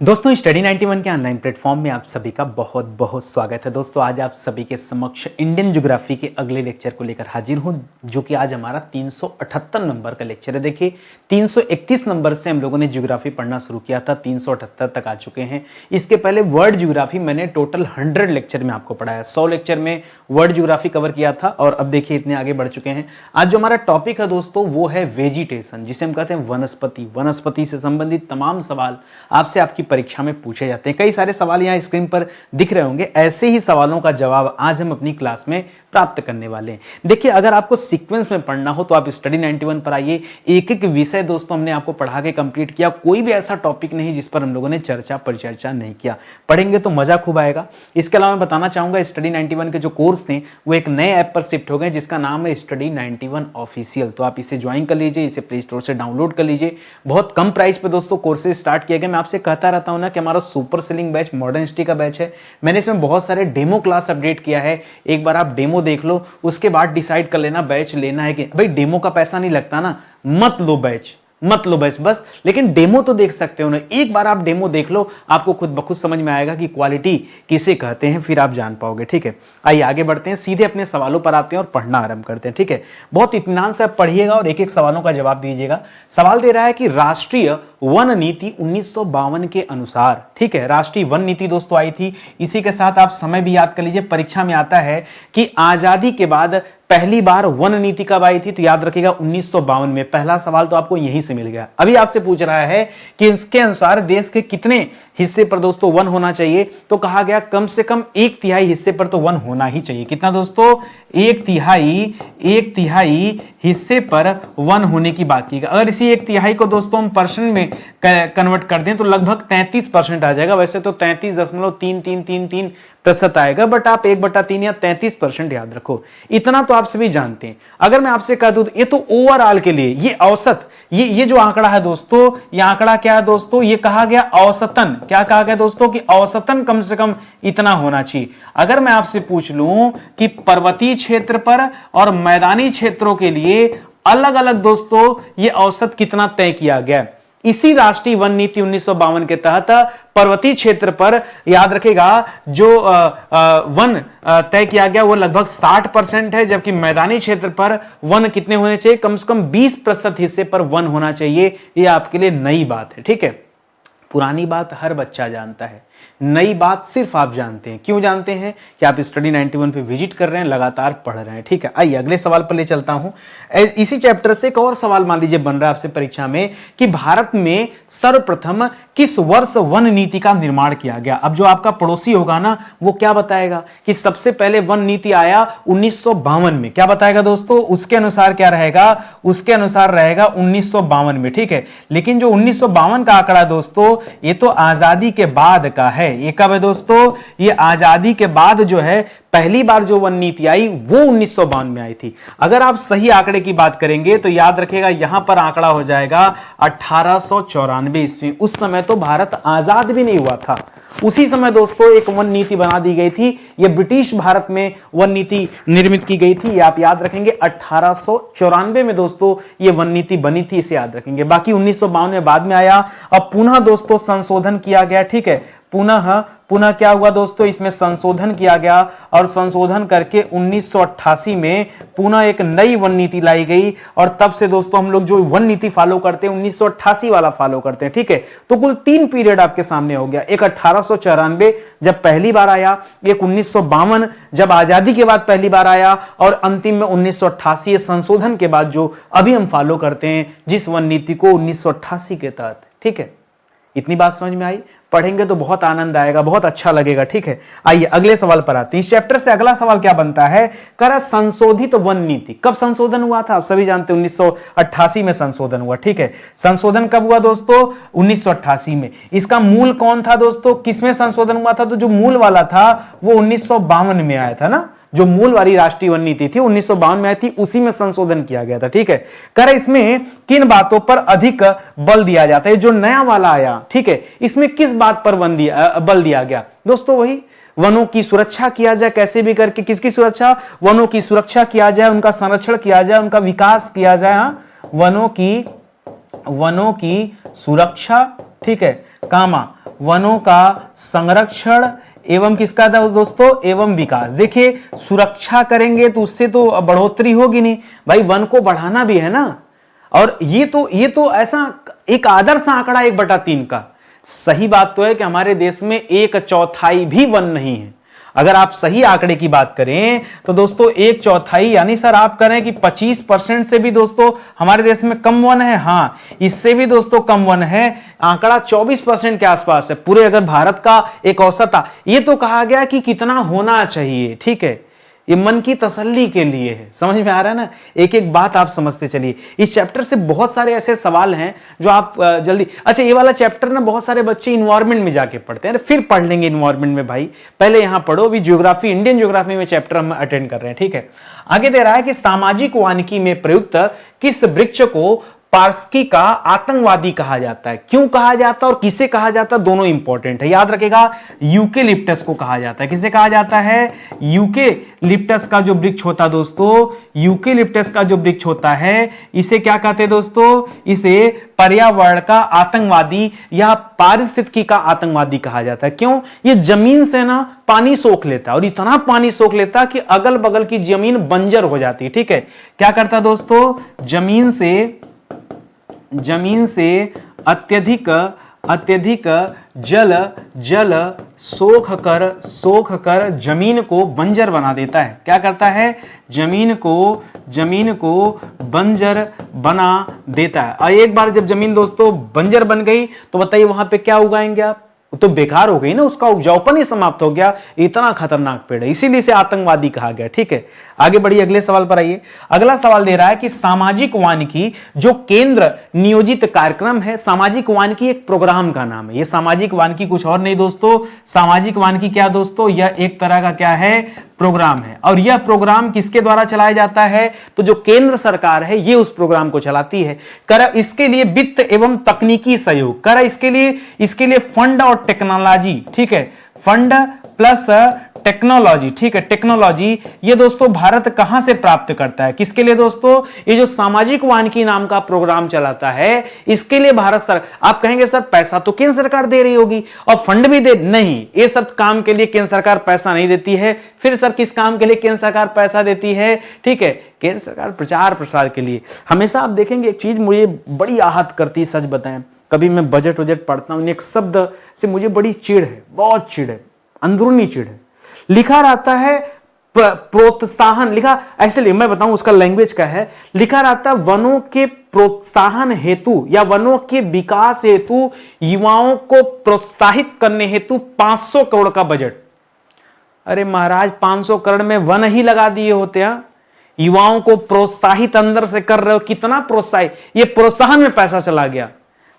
दोस्तों स्टडी 91 के online platform में आप सभी का बहुत बहुत स्वागत है। दोस्तों आज आप सभी के समक्ष इंडियन ज्योग्राफी के अगले लेक्चर को लेकर हाजिर हूं, जो कि आज हमारा 378 नंबर का लेक्चर है। देखिए 331 नंबर से हम लोगों ने ज्योग्राफी पढ़ना शुरू किया था, 378 तक आ चुके हैं। इसके पहले वर्ल्ड ज्योग्राफी मैंने टोटल 100 लेक्चर में आपको पढ़ाया, 100 लेक्चर में वर्ल्ड ज्योग्राफी कवर किया था और अब देखिए इतने आगे बढ़ चुके हैं। आज जो हमारा टॉपिक है दोस्तों वो है वेजिटेशन, जिसे हम कहते हैं वनस्पति। वनस्पति से संबंधित तमाम सवाल आपसे आपकी परीक्षा में पूछे जाते हैं। कई सारे सवाल यहाँ स्क्रीन पर दिख रहे होंगे, ऐसे ही सवालों का जवाब आज हम अपनी क्लास में प्राप्त करने वाले हैं। देखिए अगर आपको सीक्वेंस में पढ़ना हो तो आप स्टडी 91 पर आइए। एक एक विषय दोस्तों हमने आपको पढ़ा के कंप्लीट किया, कोई भी ऐसा टॉपिक नहीं जिस पर हम लोगों ने चर्चा परिचर्चा नहीं किया। पढ़ेंगे तो मजा खूब आएगा। इसके अलावा मैं बताना चाहूंगा स्टडी 91 के जो कोर्स थे वो एक नए ऐप पर शिफ्ट हो गए जिसका नाम है स्टडी 91 ऑफिशियल। तो आप इसे ज्वाइन कर लीजिए, इसे प्ले स्टोर से डाउनलोड कर लीजिए। बहुत कम प्राइस पे दोस्तों कोर्सेज स्टार्ट किए गए। मैं आपसे कहता रहता हूं ना कि हमारा super selling batch modern history का बैच है। मैंने इसमें बहुत सारे डेमो क्लास अपडेट किया है, एक बार आप डेमो देख लो, उसके बाद डिसाइड कर लेना बैच लेना है कि भाई डेमो का पैसा नहीं लगता ना, मत लो बैच बस, लेकिन डेमो तो देख सकते हो ना। एक बार आप डेमो देख लो, आपको खुद ब खुद समझ में आएगा कि क्वालिटी किसे कहते हैं, फिर आप जान पाओगे। ठीक है, आइए आगे बढ़ते हैं, सीधे अपने सवालों पर आते हैं और पढ़ना आरंभ करते हैं। ठीक है, बहुत इत्मीनान से आप पढ़िएगा और एक एक सवालों का जवाब दीजिएगा। सवाल दे रहा है कि राष्ट्रीय वन नीति 1952 के अनुसार, ठीक है, राष्ट्रीय वन नीति दोस्तों आई थी। इसी के साथ आप समय भी याद कर लीजिए, परीक्षा में आता है कि आजादी के बाद पहली बार वन नीति कब आई थी, तो याद रखिएगा 1952 में। पहला सवाल तो आपको यहीं से मिल गया। अभी आपसे पूछ रहा है कि इसके अनुसार देश के कितने हिस्से पर दोस्तों वन होना चाहिए, तो कहा गया कम से कम 1/3 हिस्से पर तो वन होना ही चाहिए। कितना दोस्तों? 1/3 हिस्से पर वन होने की बात की। अगर इसी 1/3 को दोस्तों हम परसेंट में कन्वर्ट कर दें तो लगभग 33% आ जाएगा। वैसे तो 33.3333% आएगा, बट आप 1/3 या 33% याद रखो। इतना तो आप सभी जानते हैं। अगर मैं आपसे कह दूं ये तो ओवरऑल के लिए, ये औसत, ये जो आंकड़ा है दोस्तों, ये आंकड़ा क्या है दोस्तों? ये कहा गया औसतन। क्या कहा गया दोस्तों? कि औसतन कम से कम इतना होना चाहिए। अगर मैं आपसे पूछ लूं कि पर्वतीय क्षेत्र पर और मैदानी क्षेत्रों के लिए अलग अलग दोस्तों ये औसत कितना तय किया गया, इसी राष्ट्रीय वन नीति 1952 के तहत पर्वतीय क्षेत्र पर याद रखेगा जो वन तय किया गया वो लगभग 60% है, जबकि मैदानी क्षेत्र पर वन कितने होने चाहिए? कम से कम 20% हिस्से पर वन होना चाहिए। ये आपके लिए नई बात है। ठीक है, पुरानी बात हर बच्चा जानता है, नई बात सिर्फ आप जानते हैं। क्यों जानते हैं? कि आप स्टडी 91 पे विजिट कर रहे हैं, लगातार पढ़ रहे हैं। ठीक है, आइए अगले सवाल पर ले चलता हूं। इसी चैप्टर से एक और सवाल मान लीजिए बन रहा है आपसे परीक्षा में कि भारत में सर्वप्रथम किस वर्ष वन नीति का निर्माण किया गया। अब जो आपका पड़ोसी होगा ना वो क्या बताएगा कि सबसे पहले वन नीति आया 1952 में। क्या बताएगा दोस्तों? उसके अनुसार क्या रहेगा? उसके अनुसार रहेगा 1952 में। ठीक है, लेकिन जो 1952 का आंकड़ा दोस्तों ये तो आजादी के बाद का है। ये कब है दोस्तों? ये आजादी के बाद जो है पहली बार जो वन नीति आई वो 1952 में आई थी। अगर आप सही आंकड़े की बात करेंगे तो याद रखिएगा यहां पर आंकड़ा हो जाएगा 1894 ईस्वी। उस समय तो भारत आजाद भी नहीं हुआ था। उसी समय दोस्तों एक वन नीति बना दी गई थी। ये ब्रिटिश भारत में वन नीति निर्मित की गई थी। ये आप याद रखेंगे 1894 में दोस्तों ये वन नीति बनी थी, इसे याद रखेंगे। बाकी 1952 में बाद में आया। अब पुनः दोस्तों संशोधन किया गया। ठीक है, पुनः क्या हुआ दोस्तों? इसमें संशोधन किया गया और संशोधन करके 1988 में पुनः एक नई वन नीति लाई गई। और तब से दोस्तों हम लोग जो वन नीति फॉलो करते हैं 1988 वाला फॉलो करते हैं। ठीक है, तो कुल 3 पीरियड आपके सामने हो गया। एक 1894 जब पहली बार आया, एक 1952 जब आजादी के बाद पहली बार आया, और अंतिम में 1988 संशोधन के बाद जो अभी हम फॉलो करते हैं जिस वन नीति को 1988 के तहत। ठीक है, इतनी बात समझ में आई? पढ़ेंगे तो बहुत आनंद आएगा, बहुत अच्छा लगेगा। ठीक है, आइए अगले सवाल पर आते हैं। इस चैप्टर से अगला सवाल क्या बनता है? कर संशोधित वन नीति कब संशोधन हुआ था? आप सभी जानते हैं 1988 में संशोधन हुआ। ठीक है, संशोधन कब हुआ दोस्तों? 1988 में। इसका मूल कौन था दोस्तों? किसमें संशोधन हुआ था? तो जो मूल वाला था वो 1952 में आया था ना। जो मूल वाली राष्ट्रीय वन नीति थी 1952 में आई थी, उसी में संशोधन किया गया था। ठीक है, कर इसमें किन बातों पर अधिक बल दिया जाता है? जो नया वाला आया, ठीक है, इसमें किस बात पर बल दिया गया दोस्तों? वही वनों की सुरक्षा किया जाए, कैसे भी करके। किसकी सुरक्षा? वनों की सुरक्षा किया जाए, उनका संरक्षण किया जाए, उनका विकास किया जाए। वनों की सुरक्षा, ठीक है, कामा वनों का संरक्षण एवं किसका था दोस्तों, एवं विकास। देखिए सुरक्षा करेंगे तो उससे तो बढ़ोतरी होगी नहीं भाई, वन को बढ़ाना भी है ना। और ये तो ऐसा एक आदर्श आंकड़ा 1/3 का। सही बात तो है कि हमारे देश में 1/4 भी वन नहीं है। अगर आप सही आंकड़े की बात करें तो दोस्तों 1/4 यानी सर आप करें कि 25% से भी दोस्तों हमारे देश में कम वन है। हाँ, इससे भी दोस्तों कम वन है। आंकड़ा 24% के आसपास है पूरे अगर भारत का एक औसत था। ये तो कहा गया कि कितना होना चाहिए, ठीक है, ये मन की तसल्ली के लिए है। समझ में आ रहा है ना, एक एक बात आप समझते चलिए। इस चैप्टर से बहुत सारे ऐसे सवाल हैं जो आप जल्दी, अच्छा ये वाला चैप्टर ना बहुत सारे बच्चे इन्वायरमेंट में जाके पढ़ते हैं, फिर पढ़ लेंगे इन्वायरमेंट में भाई, पहले यहां पढ़ो। अभी ज्योग्राफी, इंडियन ज्योग्राफी में चैप्टर हम अटेंड कर रहे हैं, ठीक है। आगे दे रहा है कि सामाजिक वानिकी में प्रयुक्त किस वृक्ष को पार्सकी का आतंकवादी कहा जाता है। क्यों कहा जाता है और किसे कहा जाता है, दोनों इंपॉर्टेंट है, याद रखेगा। यूकेलिप्टस को कहा जाता है। किसे कहा जाता है, यूकेलिप्टस का जो वृक्ष होता है दोस्तों, यूकेलिप्टस का जो वृक्ष होता है इसे क्या कहते हैं दोस्तों, इसे पर्यावरण का आतंकवादी या पारिस्थितिकी का आतंकवादी कहा जाता है। क्यों, ये जमीन से ना पानी सोख लेता है और इतना पानी सोख लेता है कि अगल बगल की जमीन बंजर हो जाती है, ठीक है। क्या करता है दोस्तों, जमीन से अत्यधिक जल सोख कर जमीन को बंजर बना देता है। क्या करता है, जमीन को बंजर बना देता है। और एक बार जब जमीन दोस्तों बंजर बन गई तो बताइए वहां पे क्या उगाएंगे आप, तो बेकार हो गई ना, उसका उपजाऊपन ही समाप्त हो गया। इतना खतरनाक पेड़ है, इसीलिए इसे आतंकवादी कहा गया, ठीक है। आगे बढ़िए, अगले सवाल पर आइए। अगला सवाल दे रहा है कि सामाजिक वानिकी जो केंद्र नियोजित कार्यक्रम है, सामाजिक वानिकी एक प्रोग्राम का नाम है। ये सामाजिक वानिकी कुछ और नहीं दोस्तों, सामाजिक वानिकी क्या दोस्तों, यह एक तरह का क्या है, प्रोग्राम है। और यह प्रोग्राम किसके द्वारा चलाया जाता है, तो जो केंद्र सरकार है ये उस प्रोग्राम को चलाती है। कर इसके लिए वित्त एवं तकनीकी सहयोग, कर इसके लिए फंड और टेक्नोलॉजी, ठीक है, फंड प्लस टेक्नोलॉजी, ठीक है, टेक्नोलॉजी ये दोस्तों भारत कहां से प्राप्त करता है, किसके लिए दोस्तों, ये जो सामाजिक वानिकी नाम का प्रोग्राम चलाता है इसके लिए भारत सरकार। आप कहेंगे सर पैसा तो केंद्र सरकार दे रही होगी और फंड भी दे, नहीं, ये सब काम के लिए केंद्र सरकार पैसा नहीं देती है। फिर सर किस काम के लिए केंद्र सरकार पैसा देती है, ठीक है, केंद्र सरकार प्रचार प्रसार के लिए। हमेशा आप देखेंगे एक चीज मुझे बड़ी आहत करती है, सच बताएं, कभी मैं बजट वजट पढ़ता हूं, एक शब्द से मुझे बड़ी चिढ़ है, बहुत चिढ़ है, अंदरूनी चिढ़ है। लिखा रहता है प्रोत्साहन, लिखा ऐसे, मैं बताऊं उसका लैंग्वेज क्या है, लिखा रहता है वनों के प्रोत्साहन हेतु या वनों के विकास हेतु युवाओं को प्रोत्साहित करने हेतु 500 करोड़ का बजट। अरे महाराज 500 करोड़ में वन ही लगा दिए होते हैं, युवाओं को प्रोत्साहित अंदर से कर रहे हो, कितना प्रोत्साहित, ये प्रोत्साहन में पैसा चला गया।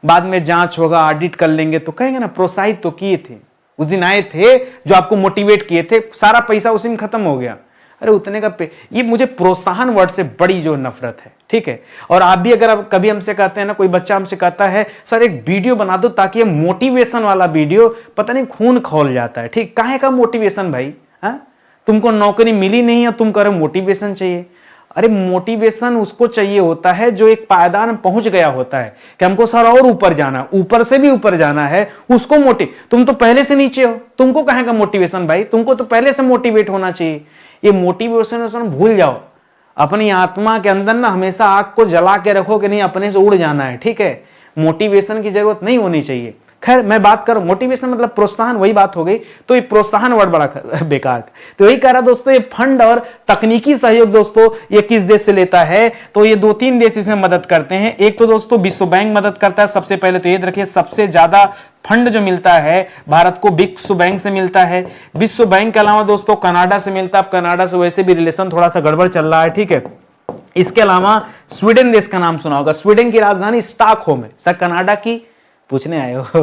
बाद में जांच होगा, ऑडिट कर लेंगे तो कहेंगे ना प्रोत्साहित तो किए थे, उस दिन आए थे जो आपको मोटिवेट किए थे, सारा पैसा उसी में खत्म हो गया। अरे उतने का ये मुझे प्रोत्साहन वर्ड से बड़ी जो नफरत है, ठीक है। और आप भी अगर कभी हमसे कहते हैं ना, कोई बच्चा हमसे कहता है सर एक वीडियो बना दो ताकि ये मोटिवेशन वाला वीडियो, पता नहीं खून खौल जाता है, ठीक। काहे का मोटिवेशन भाई, हाँ, तुमको नौकरी मिली नहीं है, तुम कह रहे मोटिवेशन चाहिए। अरे मोटिवेशन उसको चाहिए होता है जो एक पायदान पहुंच गया होता है कि हमको सर और ऊपर जाना, ऊपर से भी ऊपर जाना है, उसको तुम तो पहले से नीचे हो, तुमको कहेगा मोटिवेशन भाई, तुमको तो पहले से मोटिवेट होना चाहिए। ये मोटिवेशन भूल जाओ, अपनी आत्मा के अंदर ना हमेशा आग को जला के रखो कि नहीं अपने से उड़ जाना है, ठीक है। मोटिवेशन की जरूरत नहीं होनी चाहिए। खैर मैं बात करूं मोटिवेशन मतलब प्रोत्साहन, वही बात हो गई। तो ये प्रोत्साहन वर्ड बड़ा बेकार। तो यही कह रहा दोस्तों, ये फंड और तकनीकी सहयोग दोस्तों ये किस देश से लेता है, तो ये 2-3 देश इसमें मदद करते हैं। एक तो दोस्तों विश्व बैंक मदद करता है सबसे पहले, तो याद रखिए सबसे ज्यादा फंड जो मिलता है भारत को विश्व बैंक से मिलता है। विश्व बैंक के अलावा दोस्तों कनाडा से मिलता है। कनाडा से वैसे भी रिलेशन थोड़ा सा गड़बड़ चल रहा है, ठीक है। इसके अलावा स्वीडन देश का नाम सुना होगा, स्वीडन की राजधानी स्टॉकहोम है। सर कनाडा की पूछने आए हो,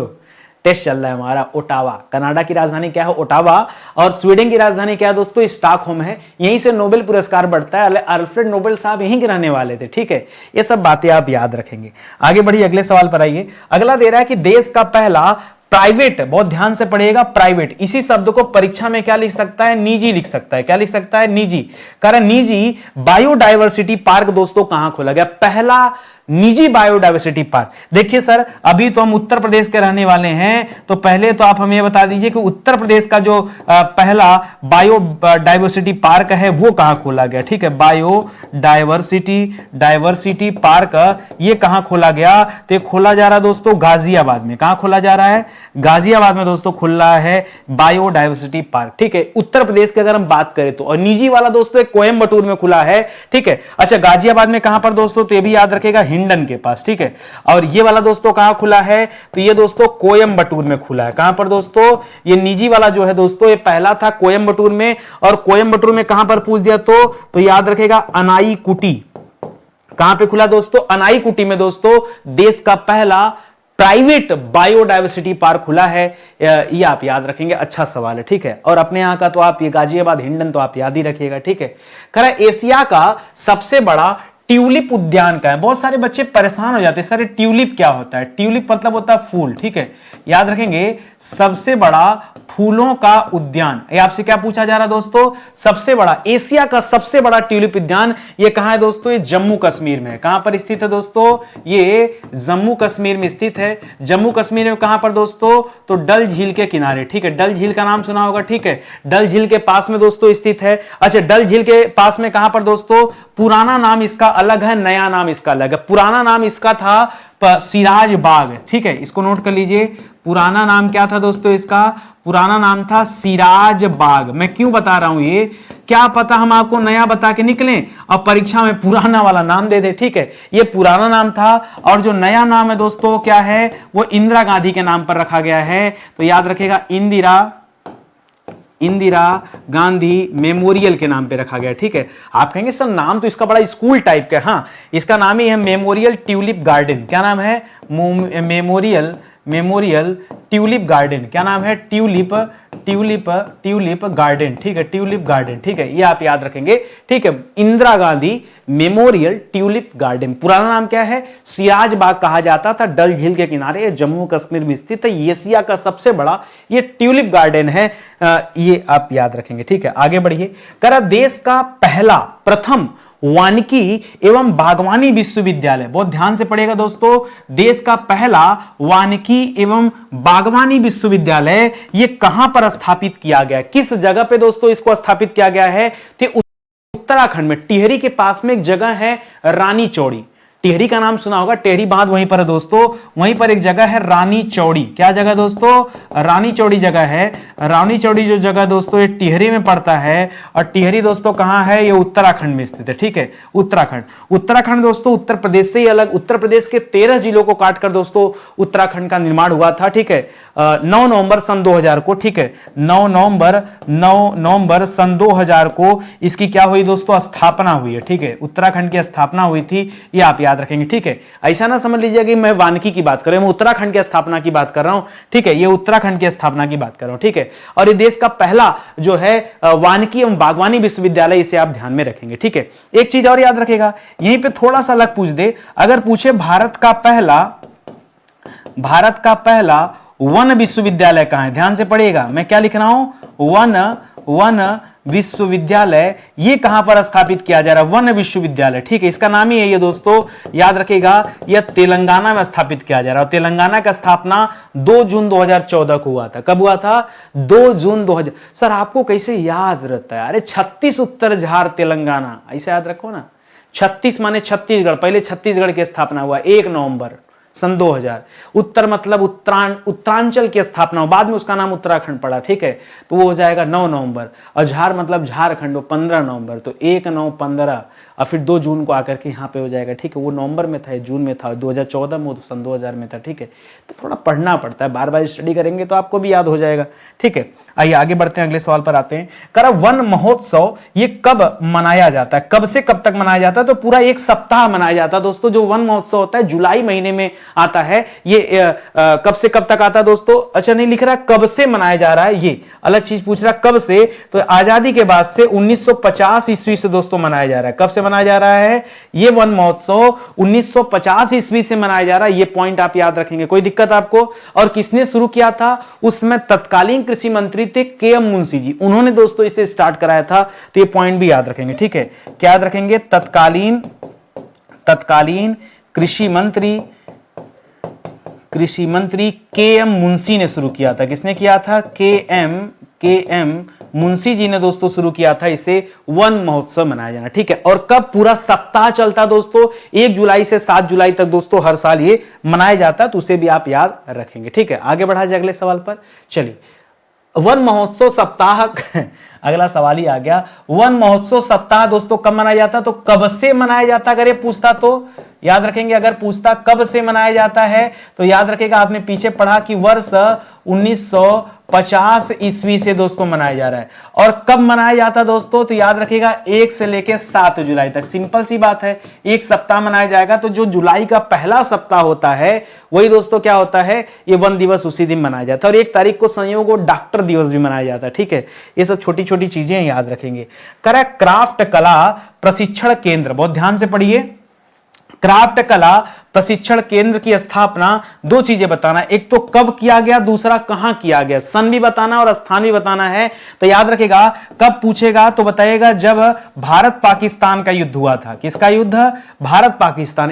टेस्ट चल रहा है हमारा। ओटावा, कनाडा की राजधानी क्या है, ओटावा, और स्वीडन की राजधानी क्या है दोस्तों, स्टॉकहोम है। यहीं से नोबेल पुरस्कार बढ़ता है, अल्फ्रेड नोबेल साहब यहीं के रहने वाले थे, ठीक है। ये सब बातें आप याद रखेंगे। आगे बढ़िए, अगले सवाल पर आइए। अगला दे रहा है कि देश का पहला प्राइवेट, बहुत ध्यान से पढ़िएगा, प्राइवेट, इसी शब्द को परीक्षा में क्या लिख सकता है, निजी लिख सकता है। क्या लिख सकता है, निजी। कारण निजी बायोडायवर्सिटी पार्क दोस्तों कहां खोला गया, पहला निजी बायोडायवर्सिटी पार्क। देखिए सर, अभी तो हम उत्तर प्रदेश के रहने वाले हैं, तो पहले तो आप हमें बता दीजिए कि उत्तर प्रदेश का जो पहला बायोडायवर्सिटी पार्क है वो कहां खोला गया। ठीक है, डायवर्सिटी पार्क ये कहां खोला गया? तो ये खोला जा रहा है दोस्तों गाजियाबाद में। कहां खोला जा रहा है? गाजियाबाद में दोस्तों खुल रहा है बायोडायवर्सिटी पार्क। ठीक है, उत्तर प्रदेश की अगर हम बात करें तो, और निजी वाला दोस्तों एक कोयंबटूर में खुला है। ठीक है, अच्छा गाजियाबाद में कहां पर दोस्तों? तो ये भी याद रखेगा हिंडन के पास। ठीक है, और ये वाला दोस्तों कहां खुला है? तो ये दोस्तों कोयंबटूर में खुला है। कहां पर दोस्तों? ये निजी वाला जो है दोस्तों, ये पहला था कोयंबटूर में, और कोयंबटूर में कहां पर पूछ दिया तो याद रखेगा अनाईकुटी। कहां पे खुला दोस्तों? अनाईकुटी में दोस्तों देश का पहला प्राइवेट बायोडायवर्सिटी पार्क खुला है। ये आप याद रखेंगे, अच्छा सवाल है। ठीक है, और अपने यहां का तो आप ये गाजियाबाद हिंडन तो आप याद ही रखिएगा। ठीक है, खैर एशिया का सबसे बड़ा ट्यूलिप उद्यान का है। बहुत सारे बच्चे परेशान हो जाते हैं, सर ट्यूलिप क्या होता है? ट्यूलिप मतलब होता है फूल। ठीक है, याद रखेंगे सबसे बड़ा फूलों का उद्यान। ये आपसे क्या पूछा जा रहा है दोस्तों? सबसे बड़ा, एशिया का सबसे बड़ा ट्यूलिप उद्यान ये कहां है दोस्तों? ये जम्मू कश्मीर में है। कहां पर स्थित है दोस्तों? ये जम्मू कश्मीर में स्थित है। जम्मू कश्मीर में कहां पर दोस्तों? तो डल झील के किनारे। ठीक है, डल झील का नाम सुना होगा। ठीक है, डल झील के पास में दोस्तों स्थित है। अच्छा, डल झील के पास में कहां पर दोस्तों? पुराना नाम इसका अलग है, नया नाम इसका अलग है। पुराना नाम इसका था सिराज बाग। ठीक है, इसको नोट कर लीजिए। पुराना नाम क्या था दोस्तों इसका? पुराना नाम था सिराज बाग। मैं क्यों बता रहा हूं ये? क्या पता हम आपको नया बता के निकलें और परीक्षा में पुराना वाला नाम दे दे। ठीक है, ये पुराना नाम था, और जो नया नाम है दोस्तों क्या है? वो इंदिरा गांधी के नाम पर रखा गया है। तो याद रखेगा इंदिरा गांधी मेमोरियल के नाम पे रखा गया। ठीक है, आप कहेंगे सर नाम तो इसका बड़ा स्कूल टाइप का। हाँ, इसका नाम ही है मेमोरियल ट्यूलिप गार्डन। क्या नाम है? Memorial tulip garden. क्या नाम है? Tulip garden. ठीक है, ट्यूलिप गार्डन। ठीक है, ये आप याद रखेंगे। ठीक है, Indira Gandhi memorial tulip garden. पुराना नाम क्या है? सिराज बाग कहा जाता था। डल झील के किनारे जम्मू कश्मीर में स्थित है। एशिया का सबसे बड़ा ये ट्यूलिप गार्डन है। ये आप याद रखेंगे। ठीक है, आगे बढ़िए। करा देश का पहला प्रथम वानिकी एवं बागवानी विश्वविद्यालय, बहुत ध्यान से पढ़ेगा दोस्तों, देश का पहला वानिकी एवं बागवानी विश्वविद्यालय ये कहां पर स्थापित किया गया? किस जगह पे दोस्तों इसको स्थापित किया गया है? तो उत्तराखंड में टिहरी के पास में एक जगह है रानी चौड़ी। टिहरी का नाम सुना होगा, टिहरी बांध वहीं पर है दोस्तों। वहीं पर एक जगह है रानी चौड़ी। क्या जगह दोस्तों? रानी चौड़ी जगह है। रानी चौड़ी जो जगह दोस्तों ये टिहरी में पड़ता है, और टिहरी दोस्तों कहां है? ये उत्तराखंड में स्थित है। ठीक है, उत्तराखंड दोस्तों उत्तर प्रदेश से ही अलग, उत्तर प्रदेश के 13 जिलों को काटकर दोस्तों उत्तराखंड का निर्माण हुआ था। ठीक है, 9 नवंबर सन 2000 को। ठीक है, 9 नवंबर सन 2000 को इसकी क्या हुई दोस्तों? स्थापना हुई है। ठीक है, उत्तराखंड की स्थापना हुई थी, ये आप याद रखेंगे। ठीक है, ऐसा ना समझ लीजिए कि मैं वानिकी की बात कर रहा हूं, मैं उत्तराखंड की स्थापना की बात कर रहा हूं। ठीक है, ये उत्तराखंड की स्थापना की बात कर रहा हूं। ठीक है, और ये देश का पहला जो है वानिकी एवं बागवानी विश्वविद्यालय, इसे आप ध्यान में रखेंगे। ठीक है, एक चीज और याद रखेगा, यहीं पे थोड़ा सा अलग पूछ दे, अगर पूछे भारत का पहला वन विश्वविद्यालय कहां है? ध्यान से पढ़िएगा, मैं क्या लिख रहा हूं? वन विश्वविद्यालय ये कहां पर स्थापित किया जा रहा है? वन विश्वविद्यालय। ठीक है, इसका नाम ही है ये दोस्तों, याद रखिएगा, यह तेलंगाना में स्थापित किया जा रहा है। तेलंगाना का स्थापना 2 जून 2014 को हुआ था। कब हुआ था? 2 जून 2000। सर आपको कैसे याद रहता है? अरे 36 उत्तर झार तेलंगाना, ऐसे याद रखो ना। 36 माने छत्तीसगढ़, पहले छत्तीसगढ़ की स्थापना हुआ 1 नवंबर सन 2000। उत्तर मतलब उत्तरांचल की स्थापना हो, बाद में उसका नाम उत्तराखंड पड़ा। ठीक है, तो वो हो जाएगा 9 नवंबर, और झार मतलब झारखंड हो 15 नवंबर, तो 1 9 15, और फिर 2 जून को आकर के यहाँ पे हो जाएगा। ठीक है, वो नवंबर में था, जून में था, 2014 में, सन 2000 में था। ठीक है, तो थोड़ा पढ़ना पड़ता है, बार बार स्टडी करेंगे तो आपको भी याद हो जाएगा। ठीक है, आइए आगे बढ़ते हैं, अगले सवाल पर आते हैं। करा वन महोत्सव ये कब मनाया जाता है? कब से कब तक मनाया जाता है? तो पूरा 1 सप्ताह मनाया जाता है दोस्तों। जो वन महोत्सव होता है जुलाई महीने में आता है। ये कब से कब तक आता है दोस्तों? अच्छा नहीं लिख रहा कब से मनाया जा रहा है, ये अलग चीज पूछ रहा कब से। तो आजादी के बाद से 1950 ईस्वी से दोस्तों मनाया जा रहा है। कब से मनाया जा रहा है ये वन महोत्सव? 1950 ईस्वी से मनाया जा रहा है। ये पॉइंट आप याद रखेंगे, कोई दिक्कत आपको? और किसने शुरू किया था? उसमें तत्कालीन कृषि मंत्री थे के.एम. मुंशी जी, उन्होंने दोस्तों इसे स्टार्ट कराया था। तो ये पॉइंट भी याद रखेंगे। ठीक है, क्या याद रखेंगे? तत्कालीन कृषि मंत्री के एम मुंशी ने शुरू किया था। किसने किया था? के एम मुंशी जी ने दोस्तों शुरू किया था इसे वन महोत्सव मनाया जाना। ठीक है, और कब? पूरा सप्ताह चलता दोस्तों, 1 जुलाई से 7 जुलाई तक दोस्तों हर साल ये मनाया जाता, तो उसे भी आप याद रखेंगे। ठीक है, आगे बढ़ा जाए अगले सवाल पर। चलिए, वन महोत्सव सप्ताह अगला सवाल ही आ गया। वन महोत्सव सप्ताह दोस्तों कब मनाया जाता? तो कब से मनाया जाता? अगर ये पूछता तो याद रखेंगे, अगर पूछता कब से मनाया जाता है तो याद रखेगा, आपने पीछे पढ़ा कि वर्ष 1950 ईस्वी से दोस्तों मनाया जा रहा है। और कब मनाया जाता दोस्तों? तो याद रखिएगा 1 से लेकर 7 जुलाई तक। सिंपल सी बात है, एक सप्ताह मनाया जाएगा, तो जो जुलाई का पहला सप्ताह होता है वही दोस्तों क्या होता है? ये वन दिवस उसी दिन मनाया जाता है। और 1 तारीख को संयोग डॉक्टर दिवस भी मनाया जाता है। ठीक है, ये सब छोटी छोटी चीजें याद रखेंगे। क्राफ्ट कला प्रशिक्षण केंद्र, बहुत ध्यान से पढ़िए। क्राफ्ट कला प्रशिक्षण केंद्र की स्थापना, 2 चीजें बताना, एक तो कब किया गया, दूसरा कहां किया गया। सन भी बताना और स्थान भी बताना है। तो याद रखेगा, कब पूछेगा तो बताएगा जब भारत पाकिस्तान का युद्ध हुआ था। किसका युद्ध? Bharat Pakistan,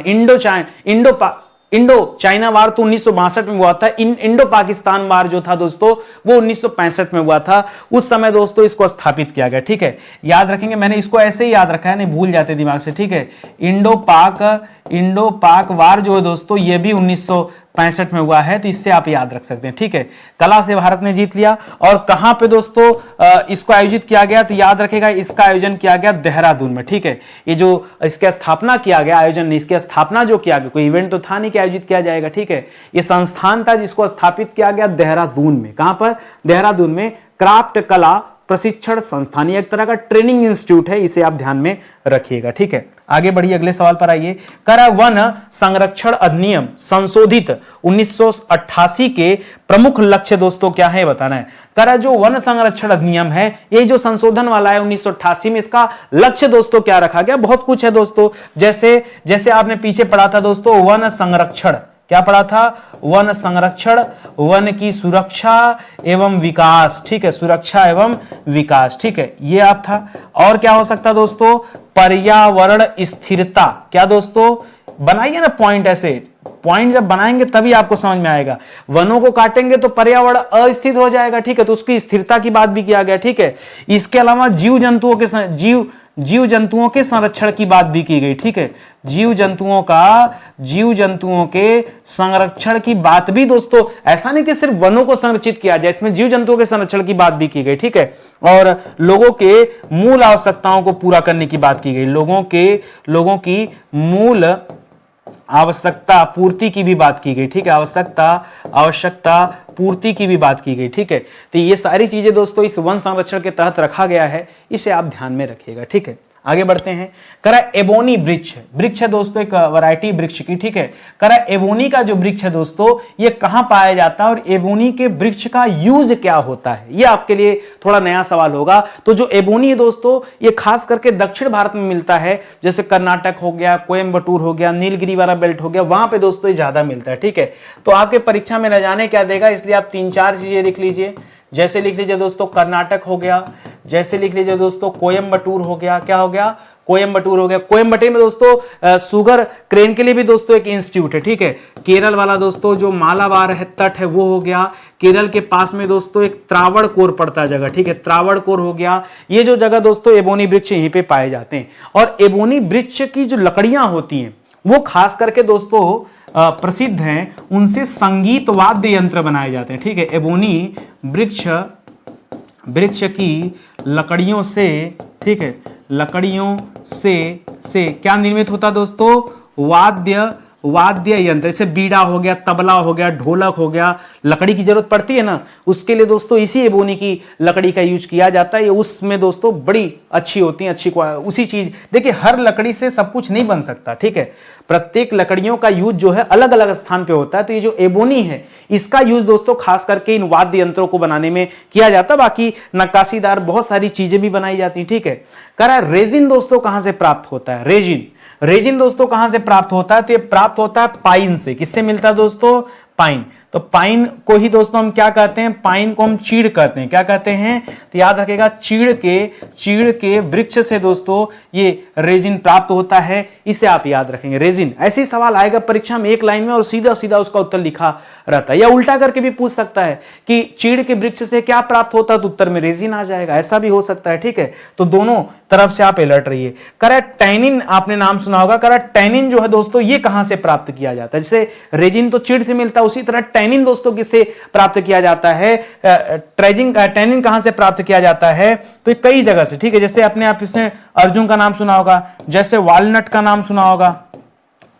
Indo China war तो 1962 में हुआ था। इंडो पाकिस्तान वार जो था दोस्तों वो 1965 में हुआ था। उस समय दोस्तों इसको स्थापित किया गया। ठीक है, याद रखेंगे, मैंने इसको ऐसे ही याद रखा है, नहीं भूल जाते दिमाग से। ठीक है, इंडो पाक वार जो है दोस्तों ये भी 1965 में हुआ है, तो इससे आप याद रख सकते हैं। ठीक है, कला से भारत ने जीत लिया। और कहां पे दोस्तों इसको आयोजित किया गया? तो याद रखेगा, इसका आयोजन किया गया देहरादून में। ठीक है, ये जो इसका स्थापना किया गया, आयोजन नहीं, इसकी स्थापना जो किया गया, कोई इवेंट तो था नहीं कि आयोजित किया जाएगा। ठीक है, ये संस्थान था जिसको स्थापित किया गया देहरादून में। कहां पर? देहरादून में। क्राफ्ट कला प्रशिक्षण संस्थान, एक तरह का ट्रेनिंग इंस्टीट्यूट है, इसे आप ध्यान में रखिएगा। ठीक है, आगे बढ़िए, अगले सवाल पर आइए। कर वन संरक्षण अधिनियम संशोधित 1988 के प्रमुख लक्ष्य दोस्तों क्या है बताना है। कर जो वन संरक्षण अधिनियम है, ये जो संशोधन वाला है 1988 में, इसका लक्ष्य दोस्तों क्या रखा गया? बहुत कुछ है दोस्तों। जैसे आपने पीछे पढ़ा था दोस्तों, वन संरक्षण, क्या पढ़ा था? वन संरक्षण, वन की सुरक्षा एवं विकास। ठीक है, सुरक्षा एवं विकास। ठीक है, ये आप था। और क्या हो सकता दोस्तों? पर्यावरण स्थिरता। क्या दोस्तों? बनाइए ना पॉइंट, ऐसे पॉइंट जब बनाएंगे तभी आपको समझ में आएगा। वनों को काटेंगे तो पर्यावरण अस्थिर हो जाएगा। ठीक है, तो उसकी स्थिरता की बात भी किया गया। ठीक है, इसके अलावा जीव जंतुओं के संरक्षण की बात भी की गई। ठीक है, जीव जंतुओं के संरक्षण की बात भी दोस्तों, ऐसा नहीं कि सिर्फ वनों को संरक्षित किया जाए, इसमें जीव जंतुओं के संरक्षण की बात भी की गई। ठीक है, और लोगों के मूल आवश्यकताओं को पूरा करने की बात की गई। लोगों की मूल आवश्यकता पूर्ति की भी बात की गई। ठीक है, आवश्यकता पूर्ति की भी बात की गई। ठीक है, तो ये सारी चीजें दोस्तों इस वन संरक्षण के तहत रखा गया है, इसे आप ध्यान में रखिएगा। ठीक है, आगे बढ़ते हैं। करा एबोनी वृक्ष है दोस्तों, एक वैरायटी वृक्ष की। ठीक है, करा एबोनी का जो वृक्ष है दोस्तों ये कहां पाया जाता है और एबोनी के वृक्ष का यूज क्या होता है, ये आपके लिए थोड़ा नया सवाल होगा। तो जो एबोनी है दोस्तों ये खास करके दक्षिण भारत में मिलता है, जैसे कर्नाटक हो गया, कोयम्बटूर हो गया, नीलगिरी वाला बेल्ट हो गया, वहां पे दोस्तों ये ज्यादा मिलता है। ठीक है, तो आपके परीक्षा में न जाने क्या देगा, इसलिए आप 3-4 चीजें लिख लीजिए। जैसे लिख लीजिए दोस्तों कर्नाटक हो गया, जैसे लिख लीजिए दोस्तों कोयम्बटूर हो गया। क्या हो गया? कोयम्बटूर हो गया। कोयम्बटूर में दोस्तों सुगर क्रेन के लिए भी दोस्तों एक इंस्टीट्यूट है। ठीक है, केरल वाला दोस्तों जो मालाबार है, तट है, वो हो गया। केरल के पास में दोस्तों एक त्रावणकोर पड़ता है जगह। ठीक है, त्रावणकोर हो गया। ये जो जगह दोस्तों एबोनी वृक्ष यहीं पे पाए जाते हैं। और एबोनी वृक्ष की जो लकड़ियां होती हैं वो खास करके दोस्तों प्रसिद्ध हैं, उनसे संगीत वाद्य यंत्र बनाए जाते हैं। ठीक है, एबोनी वृक्ष की लकड़ियों से, ठीक है, लकड़ियों से क्या निर्मित होता दोस्तों? वाद्य यंत्र, जैसे बीड़ा हो गया, तबला हो गया, ढोलक हो गया। लकड़ी की जरूरत पड़ती है ना, उसके लिए दोस्तों इसी एबोनी की लकड़ी का यूज किया जाता है। ये उसमें दोस्तों बड़ी अच्छी होती है, उसी चीज। देखिए हर लकड़ी से सब कुछ नहीं बन सकता। ठीक है, प्रत्येक लकड़ियों का यूज जो है अलग अलग स्थान पे होता है। तो ये जो एबोनी है इसका यूज दोस्तों खास करके इन वाद्य यंत्रों को बनाने में किया जाता है। बाकी नक्काशीदार बहुत सारी चीजें भी बनाई जाती है। ठीक है, कह रहा है रेजिन दोस्तों कहां से प्राप्त होता है? रेजिन दोस्तों कहां से प्राप्त होता है? तो ये प्राप्त होता है पाइन से। किससे मिलता है दोस्तों? पाइन। तो पाइन को ही दोस्तों हम क्या कहते हैं, पाइन को हम चीड़ कहते हैं। क्या कहते हैं, तो याद रखेगा चीड़ के वृक्ष से दोस्तों ये रेजिन प्राप्त होता है, इसे आप याद रखेंगे रेजिन। ऐसे ही सवाल आएगा परीक्षा में एक लाइन में और सीधा सीधा उसका उत्तर लिखा रहता है, या उल्टा करके भी पूछ सकता है कि चीड़ के वृक्ष से क्या प्राप्त होता है, तो उत्तर में रेजिन आ जाएगा, ऐसा भी हो सकता है। ठीक है, तो दोनों तरफ से आप अलर्ट रहिए। टैनिन आपने नाम सुना होगा। टैनिन जो है दोस्तों ये कहां से प्राप्त किया जाता है, जैसे रेजिन तो चीड़ से मिलता है, उसी तरह टैनिन दोस्तों किससे प्राप्त किया जाता है, टैनिन कहां से प्राप्त किया जाता है, तो कई जगह से। ठीक है, जैसे अपने आप इसमें अर्जुन का नाम सुना होगा, जैसे वॉलनट का नाम सुना होगा,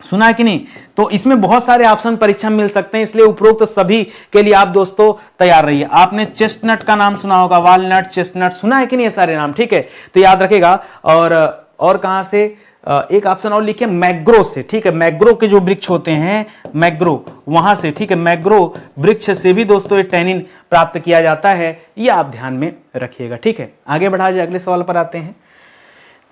सुना है कि नहीं। तो इसमें बहुत सारे ऑप्शन परीक्षा में मिल सकते हैं, इसलिए उपरोक्त सभी के लिए आप दोस्तों तैयार रहिए। आपने चेस्टनट का नाम सुना होगा, वॉलनट, चेस्टनट, सुना है कि नहीं ये सारे नाम। ठीक है, तो याद रखेगा। और कहां से, एक ऑप्शन और लिखिए मैग्रो से। ठीक है, मैग्रो के जो वृक्ष होते हैं, मैग्रो वहां से। ठीक है, मैग्रो वृक्ष से भी दोस्तों ये टैनिन प्राप्त किया जाता है, ये आप ध्यान में रखिएगा। ठीक है, आगे बढ़ा जाए, अगले सवाल पर आते हैं।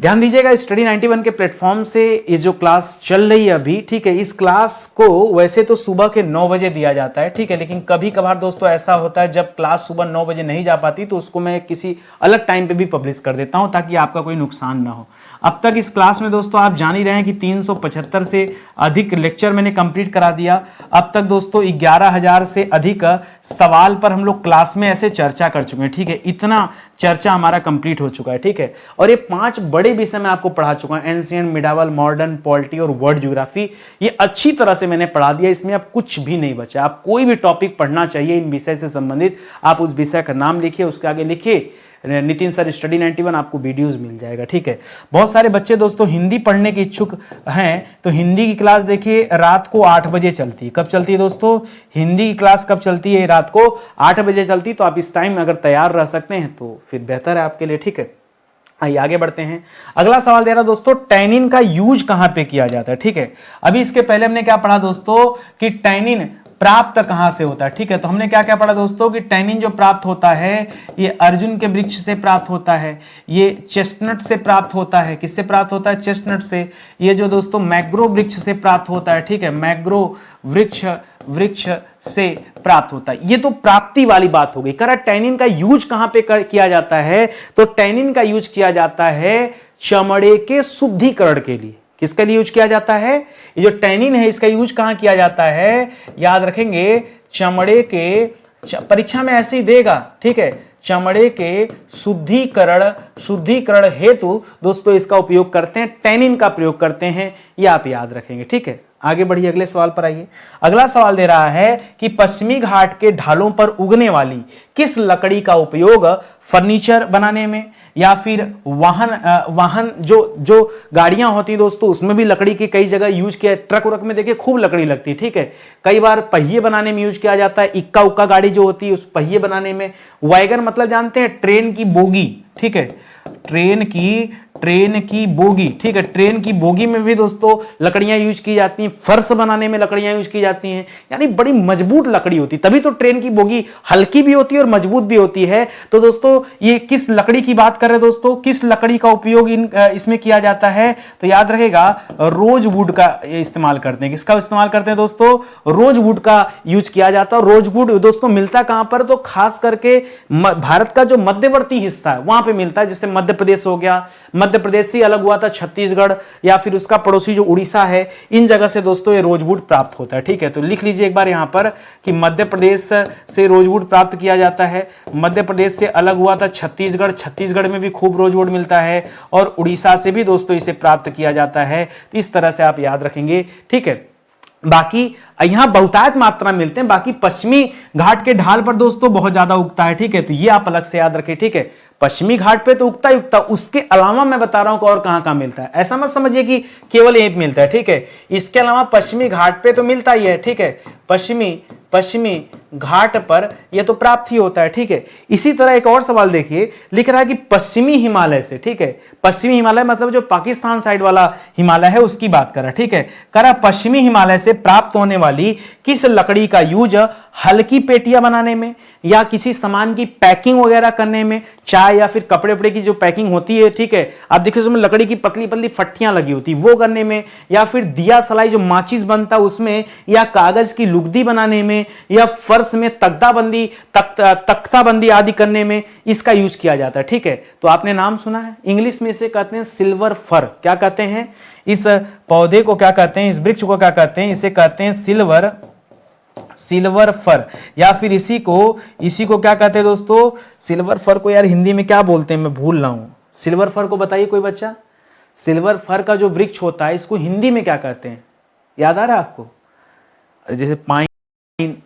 ध्यान दीजिएगा, स्टडी 91 के प्लेटफॉर्म से ये जो क्लास चल रही है अभी, ठीक है, इस क्लास को वैसे तो सुबह के 9 बजे दिया जाता है। ठीक है, लेकिन कभी कभार दोस्तों ऐसा होता है जब क्लास सुबह 9 बजे नहीं जा पाती तो उसको मैं किसी अलग टाइम पे भी पब्लिश कर देता हूं ताकि आपका कोई नुकसान ना हो। अब तक इस क्लास में दोस्तों आप जान ही रहे हैं कि 375 से अधिक लेक्चर मैंने कंप्लीट करा दिया। अब तक दोस्तों 11,000 से अधिक सवाल पर हम लोग क्लास में ऐसे चर्चा कर चुके हैं। ठीक है, इतना चर्चा हमारा कंप्लीट हो चुका है। ठीक है, और ये 5 बड़े विषय मैं आपको पढ़ा चुका हूं, एंशिएंट, मिडावल, मॉडर्न, पॉलिटी और वर्ल्ड ज्योग्राफी। ये अच्छी तरह से मैंने पढ़ा दिया, इसमें अब कुछ भी नहीं बचा। आप कोई भी टॉपिक पढ़ना चाहिए इन विषय से संबंधित, आप उस विषय का नाम लिखिए, उसके आगे लिखिए नितिन सर स्टडी 91, आपको वीडियोस मिल जाएगा। ठीक है, बहुत सारे बच्चे दोस्तों हिंदी पढ़ने के इच्छुक हैं, तो हिंदी की क्लास देखिए रात को 8 बजे चलती है। कब चलती है दोस्तों, हिंदी की क्लास कब चलती है, रात को 8 बजे चलती है। तो आप इस टाइम अगर तैयार रह सकते हैं तो फिर बेहतर है आपके लिए। ठीक है, आइए आगे बढ़ते हैं। अगला सवाल दे रहा दोस्तों, टैनिन का यूज कहां पे किया जाता है। ठीक है, अभी इसके पहले हमने क्या पढ़ा दोस्तों कि टैनिन प्राप्त कहां से होता है। ठीक है, तो हमने क्या क्या पढ़ा दोस्तों कि टैनिन जो प्राप्त होता है ये अर्जुन के वृक्ष से प्राप्त होता है, ये चेस्टनट से प्राप्त होता है। किससे प्राप्त होता है, चेस्टनट से। ये जो दोस्तों मैग्रो वृक्ष से प्राप्त होता है। ठीक है, मैग्रो वृक्ष से प्राप्त होता है। ये तो प्राप्ति वाली बात हो गई। करा टैनिन का यूज कहां पे किया जाता है, तो टैनिन का यूज किया जाता है चमड़े के शुद्धिकरण के लिए। किसके लिए यूज किया जाता है, ये जो टैनिन है इसका यूज कहां किया जाता है, याद रखेंगे चमड़े के, परीक्षा में ऐसे ही देगा। ठीक है, चमड़े के शुद्धिकरण हेतु दोस्तों इसका उपयोग करते हैं, टैनिन का प्रयोग करते हैं, ये आप याद रखेंगे। ठीक है, आगे बढ़िए, अगले सवाल पर आइए। अगला सवाल दे रहा है कि पश्चिमी घाट के ढालों पर उगने वाली किस लकड़ी का उपयोग फर्नीचर बनाने में या फिर वाहन जो गाड़ियां होती दोस्तों उसमें भी लकड़ी की कई जगह यूज किया। ट्रक व्रक में देखिए खूब लकड़ी लगती है। ठीक है, कई बार पहिए बनाने में यूज किया जाता है, इक्का उक्का गाड़ी जो होती है उस पहिए बनाने में। वैगन मतलब जानते हैं, ट्रेन की बोगी। ठीक है, ट्रेन की बोगी। ठीक है, ट्रेन की बोगी में भी दोस्तों लकड़ियां यूज की जाती हैं, फर्श बनाने में लकड़ियां यूज की जाती हैं, यानी बड़ी मजबूत लकड़ी होती है, तभी तो ट्रेन की बोगी हल्की भी होती है और मजबूत भी होती है। तो दोस्तों ये किस लकड़ी की बात कर रहे हैं दोस्तों, किस लकड़ी का उपयोग इसमें किया जाता है, तो याद रहेगा रोजवुड का इस्तेमाल करते हैं। किसका इस्तेमाल करते हैं दोस्तों, रोजवुड का यूज किया जाता है। रोजवुड दोस्तों मिलता कहां पर, तो खास करके भारत का जो मध्यवर्ती हिस्सा है वहां पे मिलता है, जैसे मध्य प्रदेश हो गया, मध्य प्रदेश से अलग हुआ था छत्तीसगढ़, या फिर उसका पड़ोसी जो उड़ीसा है, इन जगह से दोस्तों ये रोजवुड प्राप्त होता है। ठीक है, तो लिख लीजिए एक बार यहां पर कि मध्य प्रदेश से रोजवुड प्राप्त किया जाता है, मध्य प्रदेश से अलग हुआ था छत्तीसगढ़, छत्तीसगढ़ में भी खूब रोजवुड मिलता है, और उड़ीसा से भी दोस्तों इसे प्राप्त किया जाता है। तो इस तरह से आप याद रखेंगे। ठीक है, बाकी यहां बहुतायत मात्रा में मिलते हैं, बाकी पश्चिमी घाट के ढाल पर दोस्तों बहुत ज्यादा उगता है। ठीक है, तो ये आप अलग से याद रखें। ठीक है, पश्चिमी घाट पे तो उगता ही उगता, उसके अलावा मैं बता रहा हूं कि और कहां कहां मिलता है। ऐसा मत समझिए कि केवल यहीं मिलता है। ठीक है, इसके अलावा पश्चिमी घाट पे तो मिलता ही है। ठीक है, पश्चिमी घाट पर यह तो प्राप्त ही होता है। ठीक है, इसी तरह एक और सवाल देखिए, लिख रहा है कि पश्चिमी हिमालय से। ठीक है, पश्चिमी हिमालय मतलब जो पाकिस्तान साइड वाला हिमालय है उसकी बात कर रहा है। ठीक है, कह रहा पश्चिमी हिमालय से प्राप्त होने वाली किस लकड़ी का यूज हल्की पेटियां बनाने में या किसी सामान की पैकिंग वगैरह करने में, चाय या फिर कपड़े वपड़े की जो पैकिंग होती है, ठीक है, आप देखिए उसमें लकड़ी की पतली पतली फट्टियां लगी होती वो करने में, या फिर दिया सलाई जो माचिस बनता उसमें, या कागज की लुगदी बनाने में, या फर्श में तख्ताबंदी आदि करने में इसका यूज किया जाता है। ठीक है, तो आपने नाम सुना है, इंग्लिश में इसे कहते हैं सिल्वर फर। क्या कहते हैं इस पौधे को, क्या कहते हैं इस वृक्ष को, क्या कहते हैं, इसे कहते हैं सिल्वर फर, या फिर इसी को क्या कहते हैं दोस्तों, सिल्वर फर को यार हिंदी में क्या बोलते हैं, मैं भूल रहा हूं। सिल्वर फर को बताइए कोई बच्चा, सिल्वर फर का जो वृक्ष होता है इसको हिंदी में क्या कहते हैं, याद आ रहा है आपको? जैसे पाइन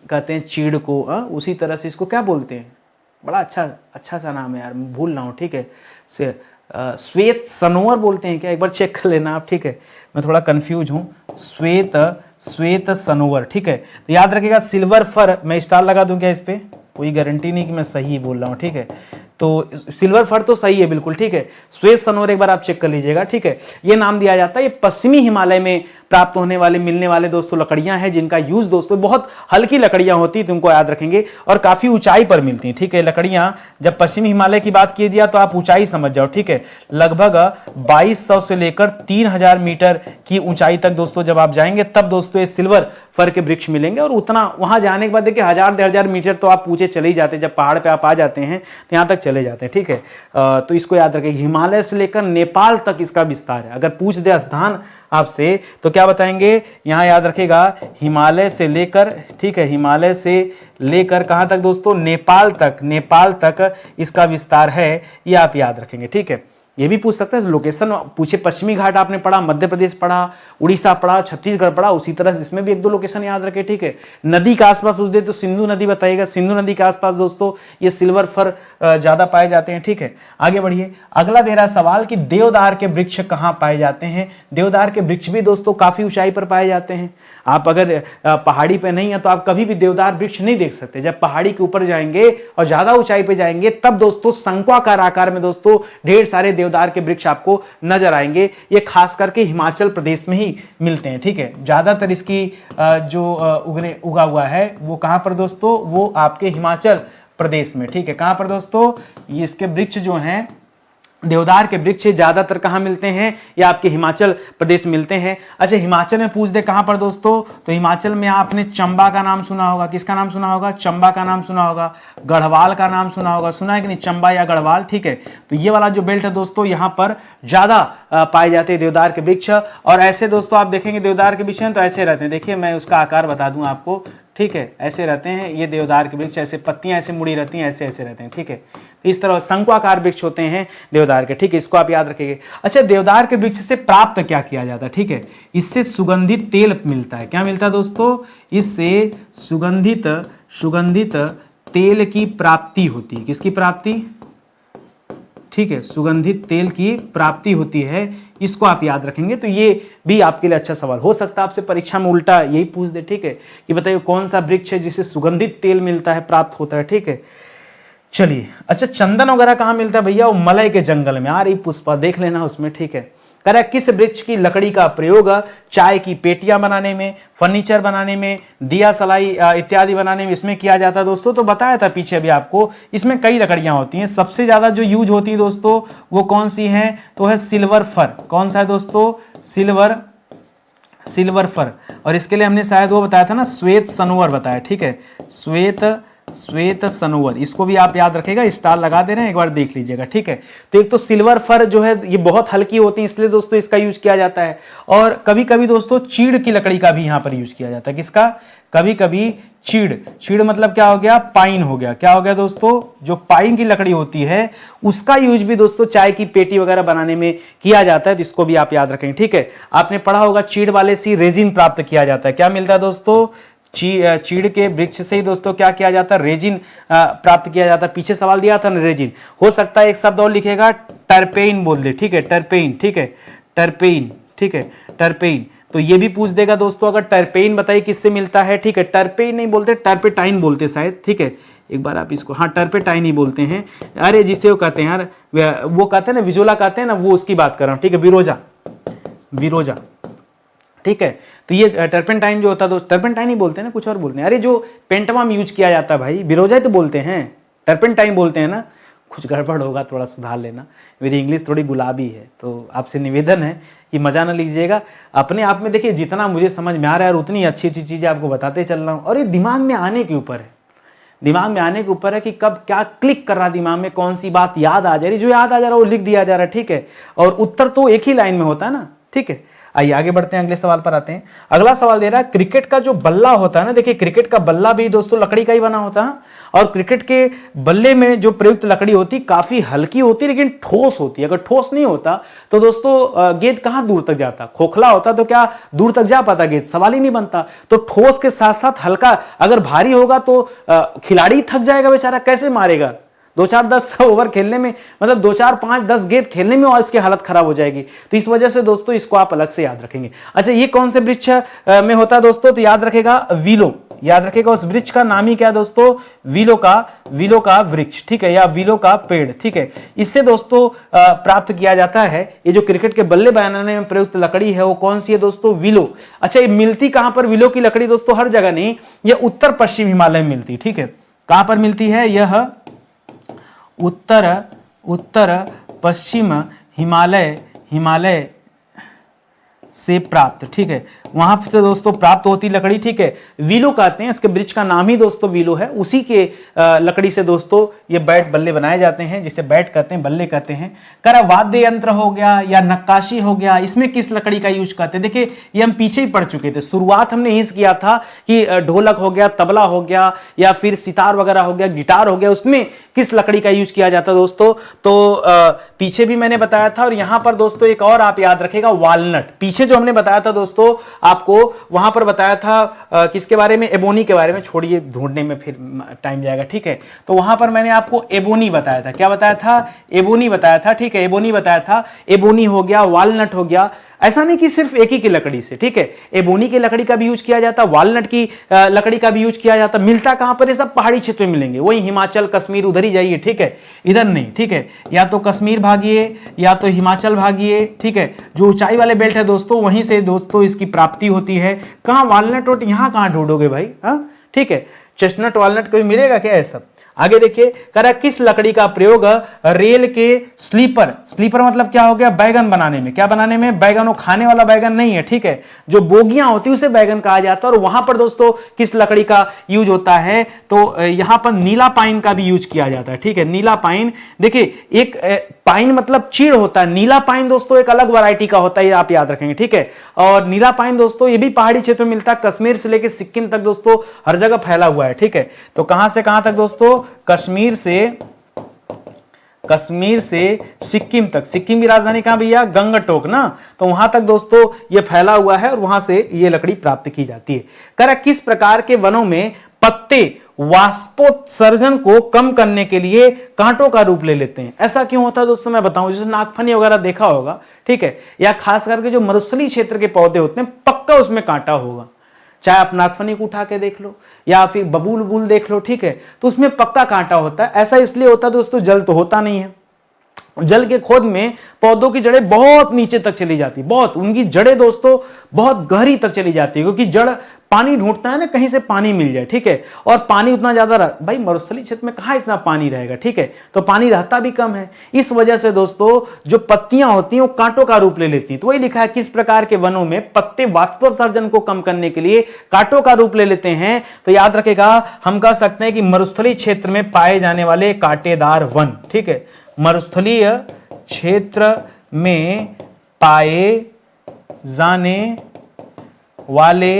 कहते हैं चीड़ को, उसी तरह से इसको क्या बोलते हैं, बड़ा अच्छा सा नाम है यार, मैं भूल रहा हूं। ठीक है, श्वेत सनोवर बोलते हैं क्या, एक बार चेक कर लेना आप। ठीक है, मैं थोड़ा कंफ्यूज हूं, श्वेत सनोवर। ठीक है, तो याद रखिएगा सिल्वर फर, मैं स्टार लगा दूं क्या इस पे, कोई गारंटी नहीं कि मैं सही बोल रहा हूं। ठीक है, तो सिल्वर फर तो सही है बिल्कुल। ठीक है, श्वेत सनोवर एक बार आप चेक कर लीजिएगा। ठीक है, ये नाम दिया जाता है, ये पश्चिमी हिमालय में प्राप्त होने वाले मिलने वाले दोस्तों लकड़ियां हैं, जिनका यूज दोस्तों बहुत हल्की लकड़ियां होती है, तुमको याद रखेंगे, और काफी ऊंचाई पर मिलती हैं। ठीक है, लकड़ियां जब पश्चिमी हिमालय की बात की दिया तो आप ऊंचाई समझ जाओ। ठीक है, लगभग 2200 से लेकर 3000 मीटर की ऊंचाई तक दोस्तों जब आप जाएंगे तब दोस्तों ये सिल्वर फर के वृक्ष मिलेंगे, और उतना वहां जाने के बाद देखिए 1000-1500 मीटर तो आप पूछे चले ही जाते हैं, जब पहाड़ पे आप आ जाते हैं तो यहां तक चले जाते हैं। ठीक है, तो इसको याद रखें, हिमालय से लेकर नेपाल तक इसका विस्तार है। अगर पूछ दे स्थान आपसे तो क्या बताएंगे, यहां याद रखेगा हिमालय से लेकर, ठीक है, हिमालय से लेकर कहां तक दोस्तों, नेपाल तक इसका विस्तार है, ये आप याद रखेंगे। ठीक है, ये भी पूछ सकते हैं लोकेशन पूछे, पश्चिमी घाट आपने पढ़ा, मध्य प्रदेश पढ़ा, उड़ीसा पढ़ा, छत्तीसगढ़ पढ़ा, उसी तरह से इसमें भी 1-2 लोकेशन याद रखे। ठीक है, नदी के आसपास पूछ दे तो सिंधु नदी बताइएगा, सिंधु नदी के आसपास दोस्तों ये सिल्वर फर ज्यादा पाए जाते हैं। ठीक है, आगे बढ़िए, अगला दे रहा सवाल कि देवदार के वृक्ष कहां पाए जाते हैं। देवदार के वृक्ष भी दोस्तों काफी ऊंचाई पर पाए जाते हैं। आप अगर पहाड़ी पे नहीं है तो आप कभी भी देवदार वृक्ष नहीं देख सकते, जब पहाड़ी के ऊपर जाएंगे और ज्यादा ऊंचाई पे जाएंगे तब दोस्तों शंक्वाकार आकार में दोस्तों ढेर सारे देवदार के वृक्ष आपको नजर आएंगे। ये खास करके हिमाचल प्रदेश में ही मिलते हैं। ठीक है, ज्यादातर इसकी जो उगा हुआ है वो कहां पर दोस्तों, वो आपके हिमाचल प्रदेश में। ठीक है, कहां पर दोस्तों, ये इसके वृक्ष जो हैं देवदार के वृक्ष ज्यादातर कहां मिलते हैं, या आपके हिमाचल प्रदेश मिलते हैं। अच्छा, हिमाचल में पूछ दे कहां पर दोस्तों, तो हिमाचल में आपने चंबा का नाम सुना होगा, किसका नाम सुना होगा, चंबा का नाम सुना होगा, गढ़वाल का नाम सुना होगा, सुना है कि नहीं, चंबा या गढ़वाल। ठीक है, तो ये वाला जो बेल्ट है दोस्तों यहां पर ज्यादा पाए जाते हैं देवदार के वृक्ष। और ऐसे दोस्तों आप देखेंगे देवदार के वृक्ष तो ऐसे रहते हैं, देखिए मैं उसका आकार बता दूं आपको। ठीक है, ऐसे रहते हैं ये देवदार के वृक्ष, ऐसे पत्तियां ऐसे मुड़ी रहती हैं, ऐसे ऐसे रहते हैं। ठीक है, तो इस तरह शंक्वाकार वृक्ष होते हैं देवदार के। ठीक है, इसको आप याद रखिएगा। अच्छा, देवदार के वृक्ष से प्राप्त क्या किया जाता है, ठीक है, इससे सुगंधित तेल मिलता है। क्या मिलता है दोस्तों, इससे सुगंधित तेल की प्राप्ति होती है। किसकी प्राप्ति, ठीक है, सुगंधित तेल की प्राप्ति होती है, इसको आप याद रखेंगे। तो ये भी आपके लिए अच्छा सवाल हो सकता है, आपसे परीक्षा में उल्टा यही पूछ दे। ठीक है, कि बताइए कौन सा वृक्ष है जिसे सुगंधित तेल मिलता है, प्राप्त होता है। ठीक है, चलिए। अच्छा, चंदन वगैरह कहां मिलता है भैया, वो मलय के जंगल में। आ रही पुष्पा, देख लेना उसमें। ठीक है, कह रहा है किस वृक्ष की लकड़ी का प्रयोग चाय की पेटियां बनाने में, फर्नीचर बनाने में, दिया सलाई इत्यादि बनाने में इसमें किया जाता है दोस्तों। तो बताया था पीछे अभी आपको, इसमें कई लकड़ियां होती हैं, सबसे ज्यादा जो यूज होती है दोस्तों वो कौन सी है, तो है सिल्वर फर। कौन सा है दोस्तों, सिल्वर फर। और इसके लिए हमने शायद वो बताया था ना, श्वेत सनोवर बताया। ठीक है, श्वेत सनोवर, इसको भी आप याद रखेगा, स्टार लगा दे रहे हैं, एक बार देख लीजिएगा। ठीक है, तो एक तो सिल्वर फर जो है ये बहुत हल्की होती है, इसलिए दोस्तों इसका यूज किया जाता है। और कभी कभी दोस्तों चीड़ की लकड़ी का भी यहां पर यूज किया जाता है। किसका, कभी कभी चीड़ मतलब क्या हो गया, पाइन हो गया। क्या हो गया दोस्तों, जो पाइन की लकड़ी होती है उसका यूज भी दोस्तों चाय की पेटी वगैरह बनाने में किया जाता है, तो इसको भी आप याद रखेंगे। ठीक है, आपने पढ़ा होगा चीड़ वाले से रेजिन प्राप्त किया जाता है। क्या मिलता है दोस्तों, चीड़ के वृक्ष से ही दोस्तों क्या किया जाता है, रेजिन प्राप्त किया जाता है। पीछे सवाल दिया था ना रेजिन, हो सकता है एक शब्द और लिखेगा, टर्पेइन बोल दे। ठीक है, टर्पेइन। ठीक है, टर्पेइन। ठीक है, टर्पेइन, तो ये भी पूछ देगा दोस्तों, अगर टर्पेइन बताइए किससे मिलता है। ठीक है, टर्पेइन नहीं बोलते, टर्पेटाइन बोलते शायद। ठीक है, एक बार आप इसको, हाँ टर्पेटाइन ही बोलते हैं। अरे जिसे वो कहते हैं यार, वो कहते हैं ना विजोला कहते हैं ना, वो उसकी बात कर रहा हूं। ठीक है, विरोजा, ठीक है। तो ये टर्पेंटाइन जो होता है दोस्त, टर्पेंटाइन ही बोलते हैं ना, कुछ और बोलते हैं, अरे जो पेंटमाम यूज किया जाता है भाई, बिरोजा तो बोलते हैं, टर्पेंटाइन बोलते हैं ना, कुछ गड़बड़ होगा थोड़ा सुधार लेना, मेरी इंग्लिश थोड़ी गुलाबी है, तो आपसे निवेदन है कि मजा ना लीजिएगा। अपने आप में देखिए जितना मुझे समझ में आ रहा है और उतनी अच्छी अच्छी चीजें आपको बताते चल रहा हूँ, और ये दिमाग में आने के ऊपर है, दिमाग में आने के ऊपर है कि कब क्या क्लिक कर रहा है दिमाग में, कौन सी बात याद आ जा रही, जो याद आ जा रहा है वो लिख दिया जा रहा है, ठीक है। और उत्तर तो एक ही लाइन में होता है ना, ठीक है। आइए आगे बढ़ते हैं, अगले सवाल पर आते हैं। अगला सवाल दे रहा है क्रिकेट का जो बल्ला होता है ना, देखिए क्रिकेट का बल्ला भी दोस्तों लकड़ी का ही बना होता है, और क्रिकेट के बल्ले में जो प्रयुक्त लकड़ी होती काफी हल्की होती लेकिन ठोस होती है। अगर ठोस नहीं होता तो दोस्तों गेंद कहां दूर तक जाता, खोखला होता तो क्या दूर तक जा पाता गेंद, सवाल ही नहीं बनता। तो ठोस के साथ साथ हल्का, अगर भारी होगा तो खिलाड़ी थक जाएगा बेचारा, कैसे मारेगा, 2-4-10 ओवर खेलने में, मतलब 2-4-5-10 गेंद खेलने में और इसकी हालत खराब हो जाएगी। तो इस वजह से दोस्तों इसको आप अलग से याद रखेंगे। अच्छा, ये कौन से वृक्ष में होता है दोस्तों, तो याद रखेगा विलो, याद रखेगा उस वृक्ष का नाम ही क्या है दोस्तों, विलो का वृक्ष, ठीक है, या विलो का पेड़, ठीक है। इससे दोस्तों प्राप्त किया जाता है, ये जो क्रिकेट के बल्ले बनाने में प्रयुक्त लकड़ी है वो कौन सी है दोस्तों, विलो। अच्छा, ये मिलती कहां पर विलो की लकड़ी दोस्तों, हर जगह नहीं, ये उत्तर पश्चिम हिमालय में मिलती, ठीक है। कहां पर मिलती है, यह उत्तर पश्चिम हिमालय से प्राप्त, ठीक है, वहां से दोस्तों प्राप्त होती लकड़ी, ठीक है। विलो कहते हैं, इसके वृक्ष का नाम ही दोस्तों विलो है, उसी के लकड़ी से दोस्तों ये बैट बल्ले बनाए जाते हैं, जिसे बैट कहते हैं, बल्ले कहते हैं। कर वाद्य यंत्र हो गया या नक्काशी हो गया, इसमें किस लकड़ी का यूज करते हैं, देखिए ये हम पीछे ही पढ़ चुके थे, शुरुआत हमने इस किया था कि ढोलक हो गया, तबला हो गया, या फिर सितार वगैरह हो गया, गिटार हो गया, उसमें किस लकड़ी का यूज किया जाता है दोस्तों, तो पीछे भी मैंने बताया था। और यहां पर दोस्तों एक और आप याद रखेगा, वालनट, पीछे जो हमने बताया था दोस्तों आपको, वहां पर बताया था किसके बारे में, एबोनी के बारे में, छोड़िए ढूंढने में फिर टाइम जाएगा, ठीक है। तो वहां पर मैंने आपको एबोनी बताया था, क्या बताया था, एबोनी बताया था, ठीक है, एबोनी बताया था। एबोनी हो गया, वालनट हो गया, ऐसा नहीं कि सिर्फ एक ही की लकड़ी से, ठीक है, एबोनी की लकड़ी का भी यूज किया जाता, वालनट की लकड़ी का भी यूज किया जाता। मिलता कहां पर, ये सब पहाड़ी क्षेत्र में मिलेंगे, वही हिमाचल कश्मीर उधर ही जाइए, ठीक है, इधर नहीं, ठीक है, या तो कश्मीर भागिए या तो हिमाचल भागिए, ठीक है, जो ऊंचाई वाले बेल्ट है दोस्तों वहीं से दोस्तों इसकी प्राप्ति होती है। कहां, वालनट और यहां कहां ढूंढोगे भाई, हाँ, ठीक है, चेस्टनट वालनट कोई मिलेगा क्या, है सब। आगे देखिए, करा किस लकड़ी का प्रयोग रेल के स्लीपर मतलब क्या हो गया, बैगन बनाने में, क्या बनाने में, बैगन, वो खाने वाला बैगन नहीं है, ठीक है, जो बोगियां होती है उसे बैगन कहा जाता है। और वहां पर दोस्तों किस लकड़ी का यूज होता है, तो यहां पर नीला पाइन का भी यूज किया जाता है, ठीक है, नीला पाइन। देखिए एक पाइन मतलब चीड़ होता है, नीला पाइन दोस्तों एक अलग वैरायटी का होता है, ये आप याद रखेंगे, ठीक है। और नीला पाइन दोस्तों ये भी पहाड़ी क्षेत्र में मिलता है, कश्मीर से लेकर सिक्किम तक दोस्तों हर जगह फैला हुआ है, ठीक है। तो कहां से कहां तक दोस्तों, कश्मीर से सिक्किम तक, सिक्किम की राजधानी कहां भैया, गंगटोक ना, तो वहां तक दोस्तों ये फैला हुआ है और वहां से ये लकड़ी प्राप्त की जाती है। करा किस प्रकार के वनों में पत्ते वाष्पोत्सर्जन को कम करने के लिए कांटों का रूप ले लेते हैं, ऐसा क्यों होता है दोस्तों मैं बताऊं, जैसे नागफनी वगैरह देखा होगा, ठीक है, या खास करके जो मरुस्थलीय क्षेत्र के पौधे होते हैं पक्का उसमें कांटा होगा, चाहे आप नागफनी को उठा के देख लो या फिर बबूल बबूल देख लो, ठीक है, तो उसमें पक्का कांटा होता है। ऐसा इसलिए होता है दोस्तों, जल तो होता नहीं है, जल के खोद में पौधों की जड़ें बहुत नीचे तक चली जाती, बहुत, उनकी जड़ें दोस्तों बहुत गहरी तक चली जाती है, क्योंकि जड़ पानी ढूंढता है ना, कहीं से पानी मिल जाए, ठीक है, और पानी उतना ज्यादा भाई मरुस्थलीय क्षेत्र में कहां इतना पानी रहेगा, ठीक है, तो पानी रहता भी कम है, इस वजह से दोस्तों जो पत्तियां होती हैं वो कांटों का रूप ले लेती हैं। तो वही लिखा है किस प्रकार के वनों में पत्ते वाष्पोत्सर्जन को कम करने के लिए कांटों का रूप ले लेते हैं, तो याद रखेगा हम कह सकते हैं कि मरुस्थलीय क्षेत्र में पाए जाने वाले कांटेदार वन, ठीक है, मरुस्थलीय क्षेत्र में पाए जाने वाले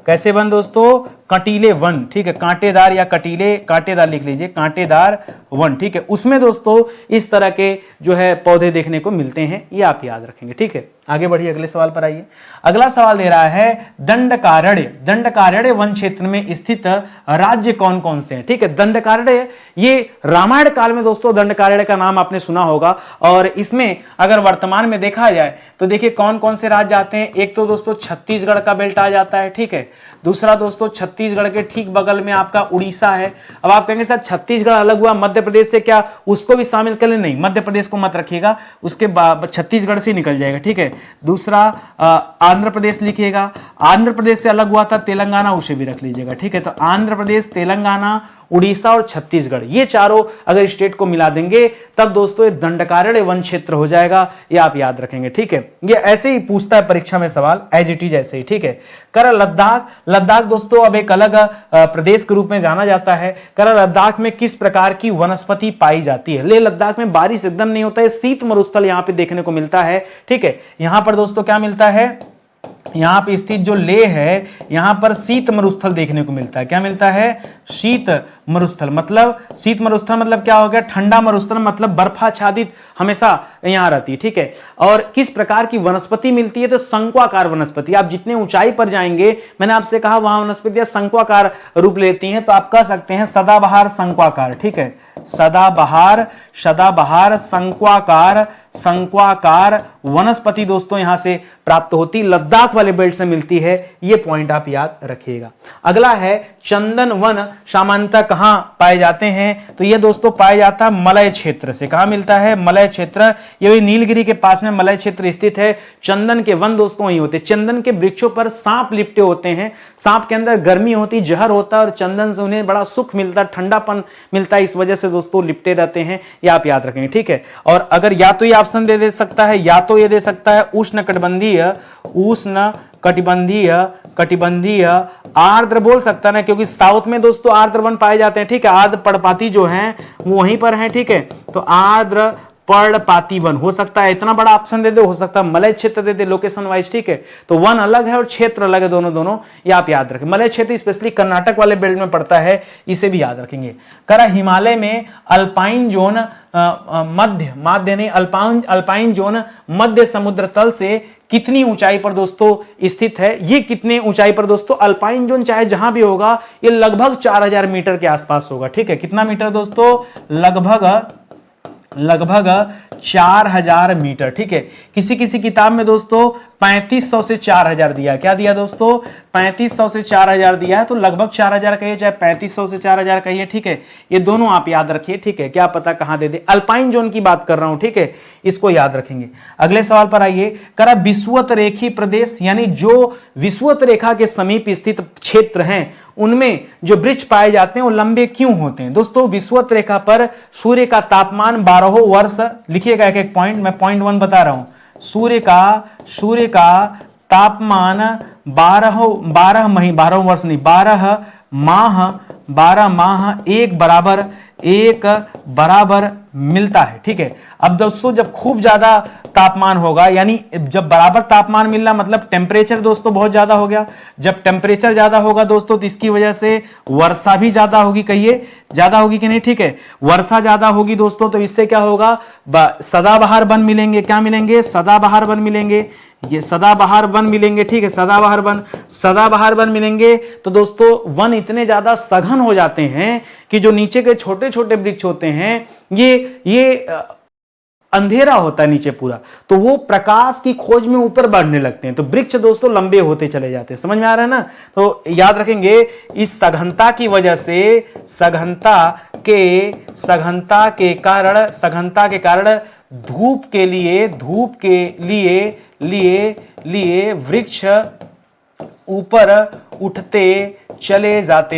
कैसे वन दोस्तों, कंटीले वन, ठीक है, कांटेदार या कटीले, कांटेदार लिख लीजिए, कांटेदार वन, ठीक है, उसमें दोस्तों इस तरह के जो है पौधे देखने को मिलते हैं, ये आप याद रखेंगे, ठीक है। आगे बढ़िए, अगले सवाल पर आइए। अगला सवाल दे रहा है दंडकारण्य वन क्षेत्र में स्थित राज्य कौन कौन से हैं, ठीक है। दंडकारण्य ये रामायण काल में दोस्तों दंडकारण्य का नाम आपने सुना होगा, और इसमें अगर वर्तमान में देखा जाए तो देखिए कौन कौन से राज्य आते हैं, एक तो दोस्तों छत्तीसगढ़ का बेल्ट आ जाता है, ठीक है, दूसरा दोस्तों छत्तीसगढ़ के ठीक बगल में आपका उड़ीसा है। अब आप कहेंगे सर छत्तीसगढ़ अलग हुआ, मध्य प्रदेश से क्या उसको भी शामिल कर ले? नहीं, मध्य प्रदेश को मत रखिएगा, उसके बाद छत्तीसगढ़ से निकल जाएगा, ठीक है। दूसरा आंध्र प्रदेश लिखिएगा, आंध्र प्रदेश से अलग हुआ था तेलंगाना, उसे भी रख लीजिएगा, ठीक है। तो आंध्र प्रदेश, तेलंगाना, उड़ीसा और छत्तीसगढ़, ये चारों अगर स्टेट को मिला देंगे तब दोस्तों ये दंडकारण्य वन क्षेत्र हो जाएगा, ये आप याद रखेंगे, ठीक है। ये ऐसे ही पूछता है परीक्षा में सवाल, एज इट इज ऐसे ही, ठीक है। कर लद्दाख, लद्दाख दोस्तों अब एक अलग प्रदेश के रूप में जाना जाता है। कर लद्दाख में किस प्रकार की वनस्पति पाई जाती है? ले लद्दाख में बारिश एकदम नहीं होता है, शीत मरुस्थल यहां पे देखने को मिलता है, ठीक है। यहां पर दोस्तों क्या मिलता है? यहां पे स्थित जो लेह है, यहां पर शीत मरुस्थल देखने को मिलता है। क्या मिलता है? शीत मरुस्थल। मतलब शीत मरुस्थल मतलब क्या हो गया? ठंडा मरुस्थल मतलब बर्फाच्छादित हमेशा यहां रहती है, ठीक है। और किस प्रकार की वनस्पति मिलती है? तो शंक्वाकार वनस्पति। आप जितने ऊंचाई पर जाएंगे, मैंने आपसे कहा वहां वनस्पतियां शंक्वाकार रूप लेती हैं, तो आप कह सकते हैं सदाबहार शंक्वाकार, ठीक है। सदाबहार, सदाबहार शंक्वाकार, शंक्वाकार वनस्पति दोस्तों यहां से प्राप्त होती, लद्दाख वाले बेल्ट से मिलती है, ये पॉइंट आप याद रखिएगा। अगला है चंदन वन सामान्यतः कहां पाए जाते हैं? तो ये दोस्तों पाया जाता है मलय क्षेत्र से। कहां मिलता है? मलय क्षेत्र। ये वही नीलगिरी के पास में मलय क्षेत्र स्थित है। चंदन के वन दोस्तों वही होते हैं। चंदन के वृक्षों पर सांप लिपटे होते हैं, सांप के अंदर गर्मी होती, जहर होता है और चंदन से उन्हें बड़ा सुख मिलता, ठंडापन मिलता है, इस वजह से दोस्तों लिपटे रहते हैं, ये आप याद रखेंगे, ठीक है। और अगर या तो ये ऑप्शन दे सकता है या तो ये दे सकता है उष्णकटिबंधीय, उष्ण कटिबंधीय, कटिबंधीय आर्द्र बोल सकता है ना, क्योंकि साउथ में दोस्तों आर्द्र वन पाए जाते हैं, ठीक है। आर्द्र पर्णपाती जो हैं वो वहीं पर हैं, ठीक है। तो आर्द्र पर्णपाती वन हो सकता है, इतना बड़ा ऑप्शन दे दे, हो सकता है मलय क्षेत्र दे दे लोकेशन वाइज, ठीक है। तो वन अलग है और क्षेत्र अलग है, दोनों ये आप याद रखें। मलय क्षेत्र स्पेशली कर्नाटक वाले बेल्ट में पड़ता है, इसे भी याद रखेंगे। करा हिमालय में अल्पाइन जोन माध्य नहीं, अल्पाइन जोन मध्य समुद्र तल से कितनी ऊंचाई पर दोस्तों स्थित है? ये कितने ऊंचाई पर दोस्तों? अल्पाइन जोन चाहे जहां भी होगा ये लगभग 4000 मीटर के आसपास होगा, ठीक है। कितना मीटर दोस्तों? लगभग 4000 मीटर, ठीक है। किसी किसी किताब में दोस्तों 3500 से 4000 दिया। क्या दिया दोस्तों? 3500 से 4000 दिया है, तो लगभग 4000 कहिए चाहे 3500 से 4000 कहिए, ठीक है। ये दोनों आप याद रखिए, ठीक है। क्या पता कहां दे दे, अल्पाइन जोन की बात कर रहा हूं, ठीक है, इसको याद रखेंगे। अगले सवाल पर आइए। करा विषुवत रेखी प्रदेश, यानी जो विषुवत रेखा के समीप स्थित क्षेत्र हैं उनमें जो वृक्ष पाए जाते हैं वो लंबे क्यों होते हैं? दोस्तों विषुवत रेखा पर सूर्य का तापमान 12 वर्ष, लिखिएगा एक एक पॉइंट, मैं पॉइंट 1 बता रहा हूं। सूर्य का तापमान 12 माह एक बराबर मिलता है, ठीक है। अब दोस्तों जब खूब ज्यादा तापमान होगा, यानी जब बराबर तापमान मिलना मतलब टेम्परेचर दोस्तों बहुत ज्यादा हो गया। जब टेम्परेचर ज्यादा होगा दोस्तों तो इसकी वजह से वर्षा भी ज्यादा होगी, कहिए ज्यादा होगी कि नहीं, ठीक है। वर्षा ज्यादा होगी दोस्तों तो इससे क्या होगा? सदाबहार वन मिलेंगे। क्या मिलेंगे? सदाबहार वन मिलेंगे। ये सदाबहार वन मिलेंगे, ठीक है। सदाबहार वन मिलेंगे तो दोस्तों वन इतने ज्यादा सघन हो जाते हैं कि जो नीचे के छोटे छोटे वृक्ष होते हैं ये अंधेरा होता है नीचे पूरा, तो वो प्रकाश की खोज में ऊपर बढ़ने लगते हैं, तो वृक्ष दोस्तों लंबे होते चले जाते हैं। समझ में आ रहा है ना? तो याद रखेंगे इस सघनता की वजह से, सघनता के कारण धूप के लिए वृक्ष ऊपर उठते चले जाते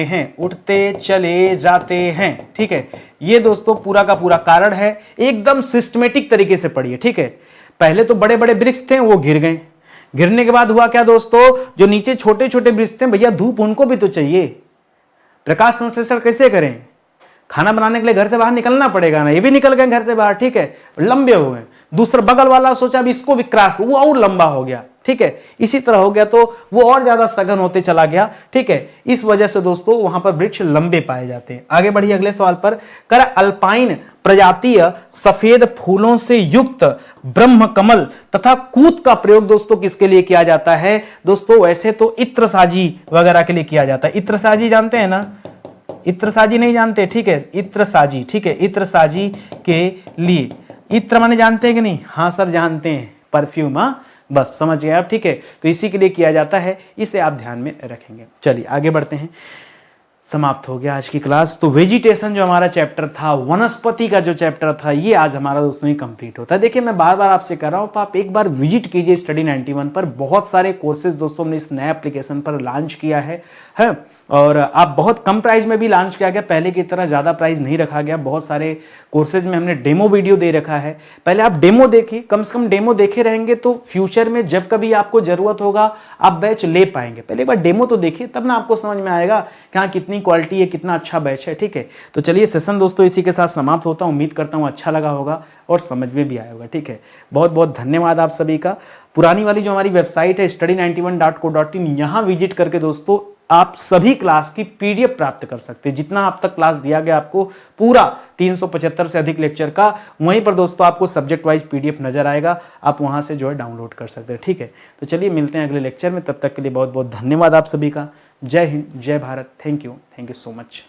हैं, ठीक है। ये दोस्तों पूरा का पूरा कारण है, एकदम सिस्टमेटिक तरीके से पढ़िए, ठीक है। पहले तो बड़े बड़े वृक्ष थे वो गिर गए, गिरने के बाद हुआ क्या दोस्तों? जो नीचे छोटे छोटे वृक्ष थे भैया धूप उनको भी तो चाहिए, प्रकाश संश्लेषण कैसे करें? खाना बनाने के लिए घर से बाहर निकलना पड़ेगा ना, ये भी निकल गए घर से बाहर, ठीक है, लंबे हो गए। दूसरा बगल वाला सोचा अब इसको भी क्रॉस, वो और लंबा हो गया, ठीक है। इसी तरह हो गया तो वो और ज्यादा सघन होते चला गया, ठीक है। इस वजह से दोस्तों वहां पर वृक्ष लंबे पाए जाते हैं। आगे बढ़िए अगले सवाल पर। कर अल्पाइन प्रजातीय सफेद फूलों से युक्त ब्रह्म कमल तथा कूत का प्रयोग दोस्तों किसके लिए किया जाता है? दोस्तों वैसे तो इत्रसाजी वगैरह के लिए किया जाता है। इत्रसाजी जानते हैं ना? इत्रसाजी नहीं जानते, ठीक है। इत्रसाजी, ठीक है, इत्रसाजी के लिए। इत्र माने जानते हैं कि नहीं? हाँ सर जानते हैं, परफ्यूम। हाँ बस समझ गए आप, ठीक है। तो इसी के लिए किया जाता है, इसे आप ध्यान में रखेंगे। चलिए आगे बढ़ते हैं। समाप्त हो गया आज की क्लास। तो वेजिटेशन जो हमारा चैप्टर था, वनस्पति का जो चैप्टर था, ये आज हमारा दोस्तों ही कंप्लीट होता है। देखिए मैं बार बार आपसे कह रहा हूं, आप एक बार विजिट कीजिए स्टडी 91 पर। बहुत सारे कोर्सेज दोस्तों हमने इस नए एप्लीकेशन पर लॉन्च किया है और आप बहुत कम प्राइस में भी लॉन्च किया गया, पहले की तरह ज्यादा प्राइस नहीं रखा गया। बहुत सारे कोर्सेज में हमने डेमो वीडियो दे रखा है, पहले आप डेमो देखिए, कम से कम डेमो देखे रहेंगे तो फ्यूचर में जब कभी आपको जरूरत होगा आप बैच ले पाएंगे। पहले एक बार डेमो तो देखिए, तब ना आपको समझ में आएगा कि हाँ कितनी क्वालिटी है, कितना अच्छा बैच है, ठीक है। तो चलिए सेशन दोस्तों इसी के साथ समाप्त होता हूं। उम्मीद करता हूं अच्छा लगा होगा और समझ में भी आया होगा, ठीक है। बहुत बहुत धन्यवाद आप सभी का। पुरानी वाली जो हमारी वेबसाइट है study91.co.in, यहां विजिट करके दोस्तों आप सभी क्लास की पीडीएफ प्राप्त कर सकते हैं। जितना अब तक क्लास दिया गया आपको पूरा 375 से अधिक लेक्चर का, वहीं पर दोस्तों आपको सब्जेक्ट वाइज पीडीएफ नजर आएगा, आप वहां से जो है डाउनलोड कर सकते हैं, ठीक है। तो चलिए मिलते हैं अगले लेक्चर में, तब तक के लिए बहुत बहुत धन्यवाद आप सभी का। जय हिंद, जय Bharat, thank you so much.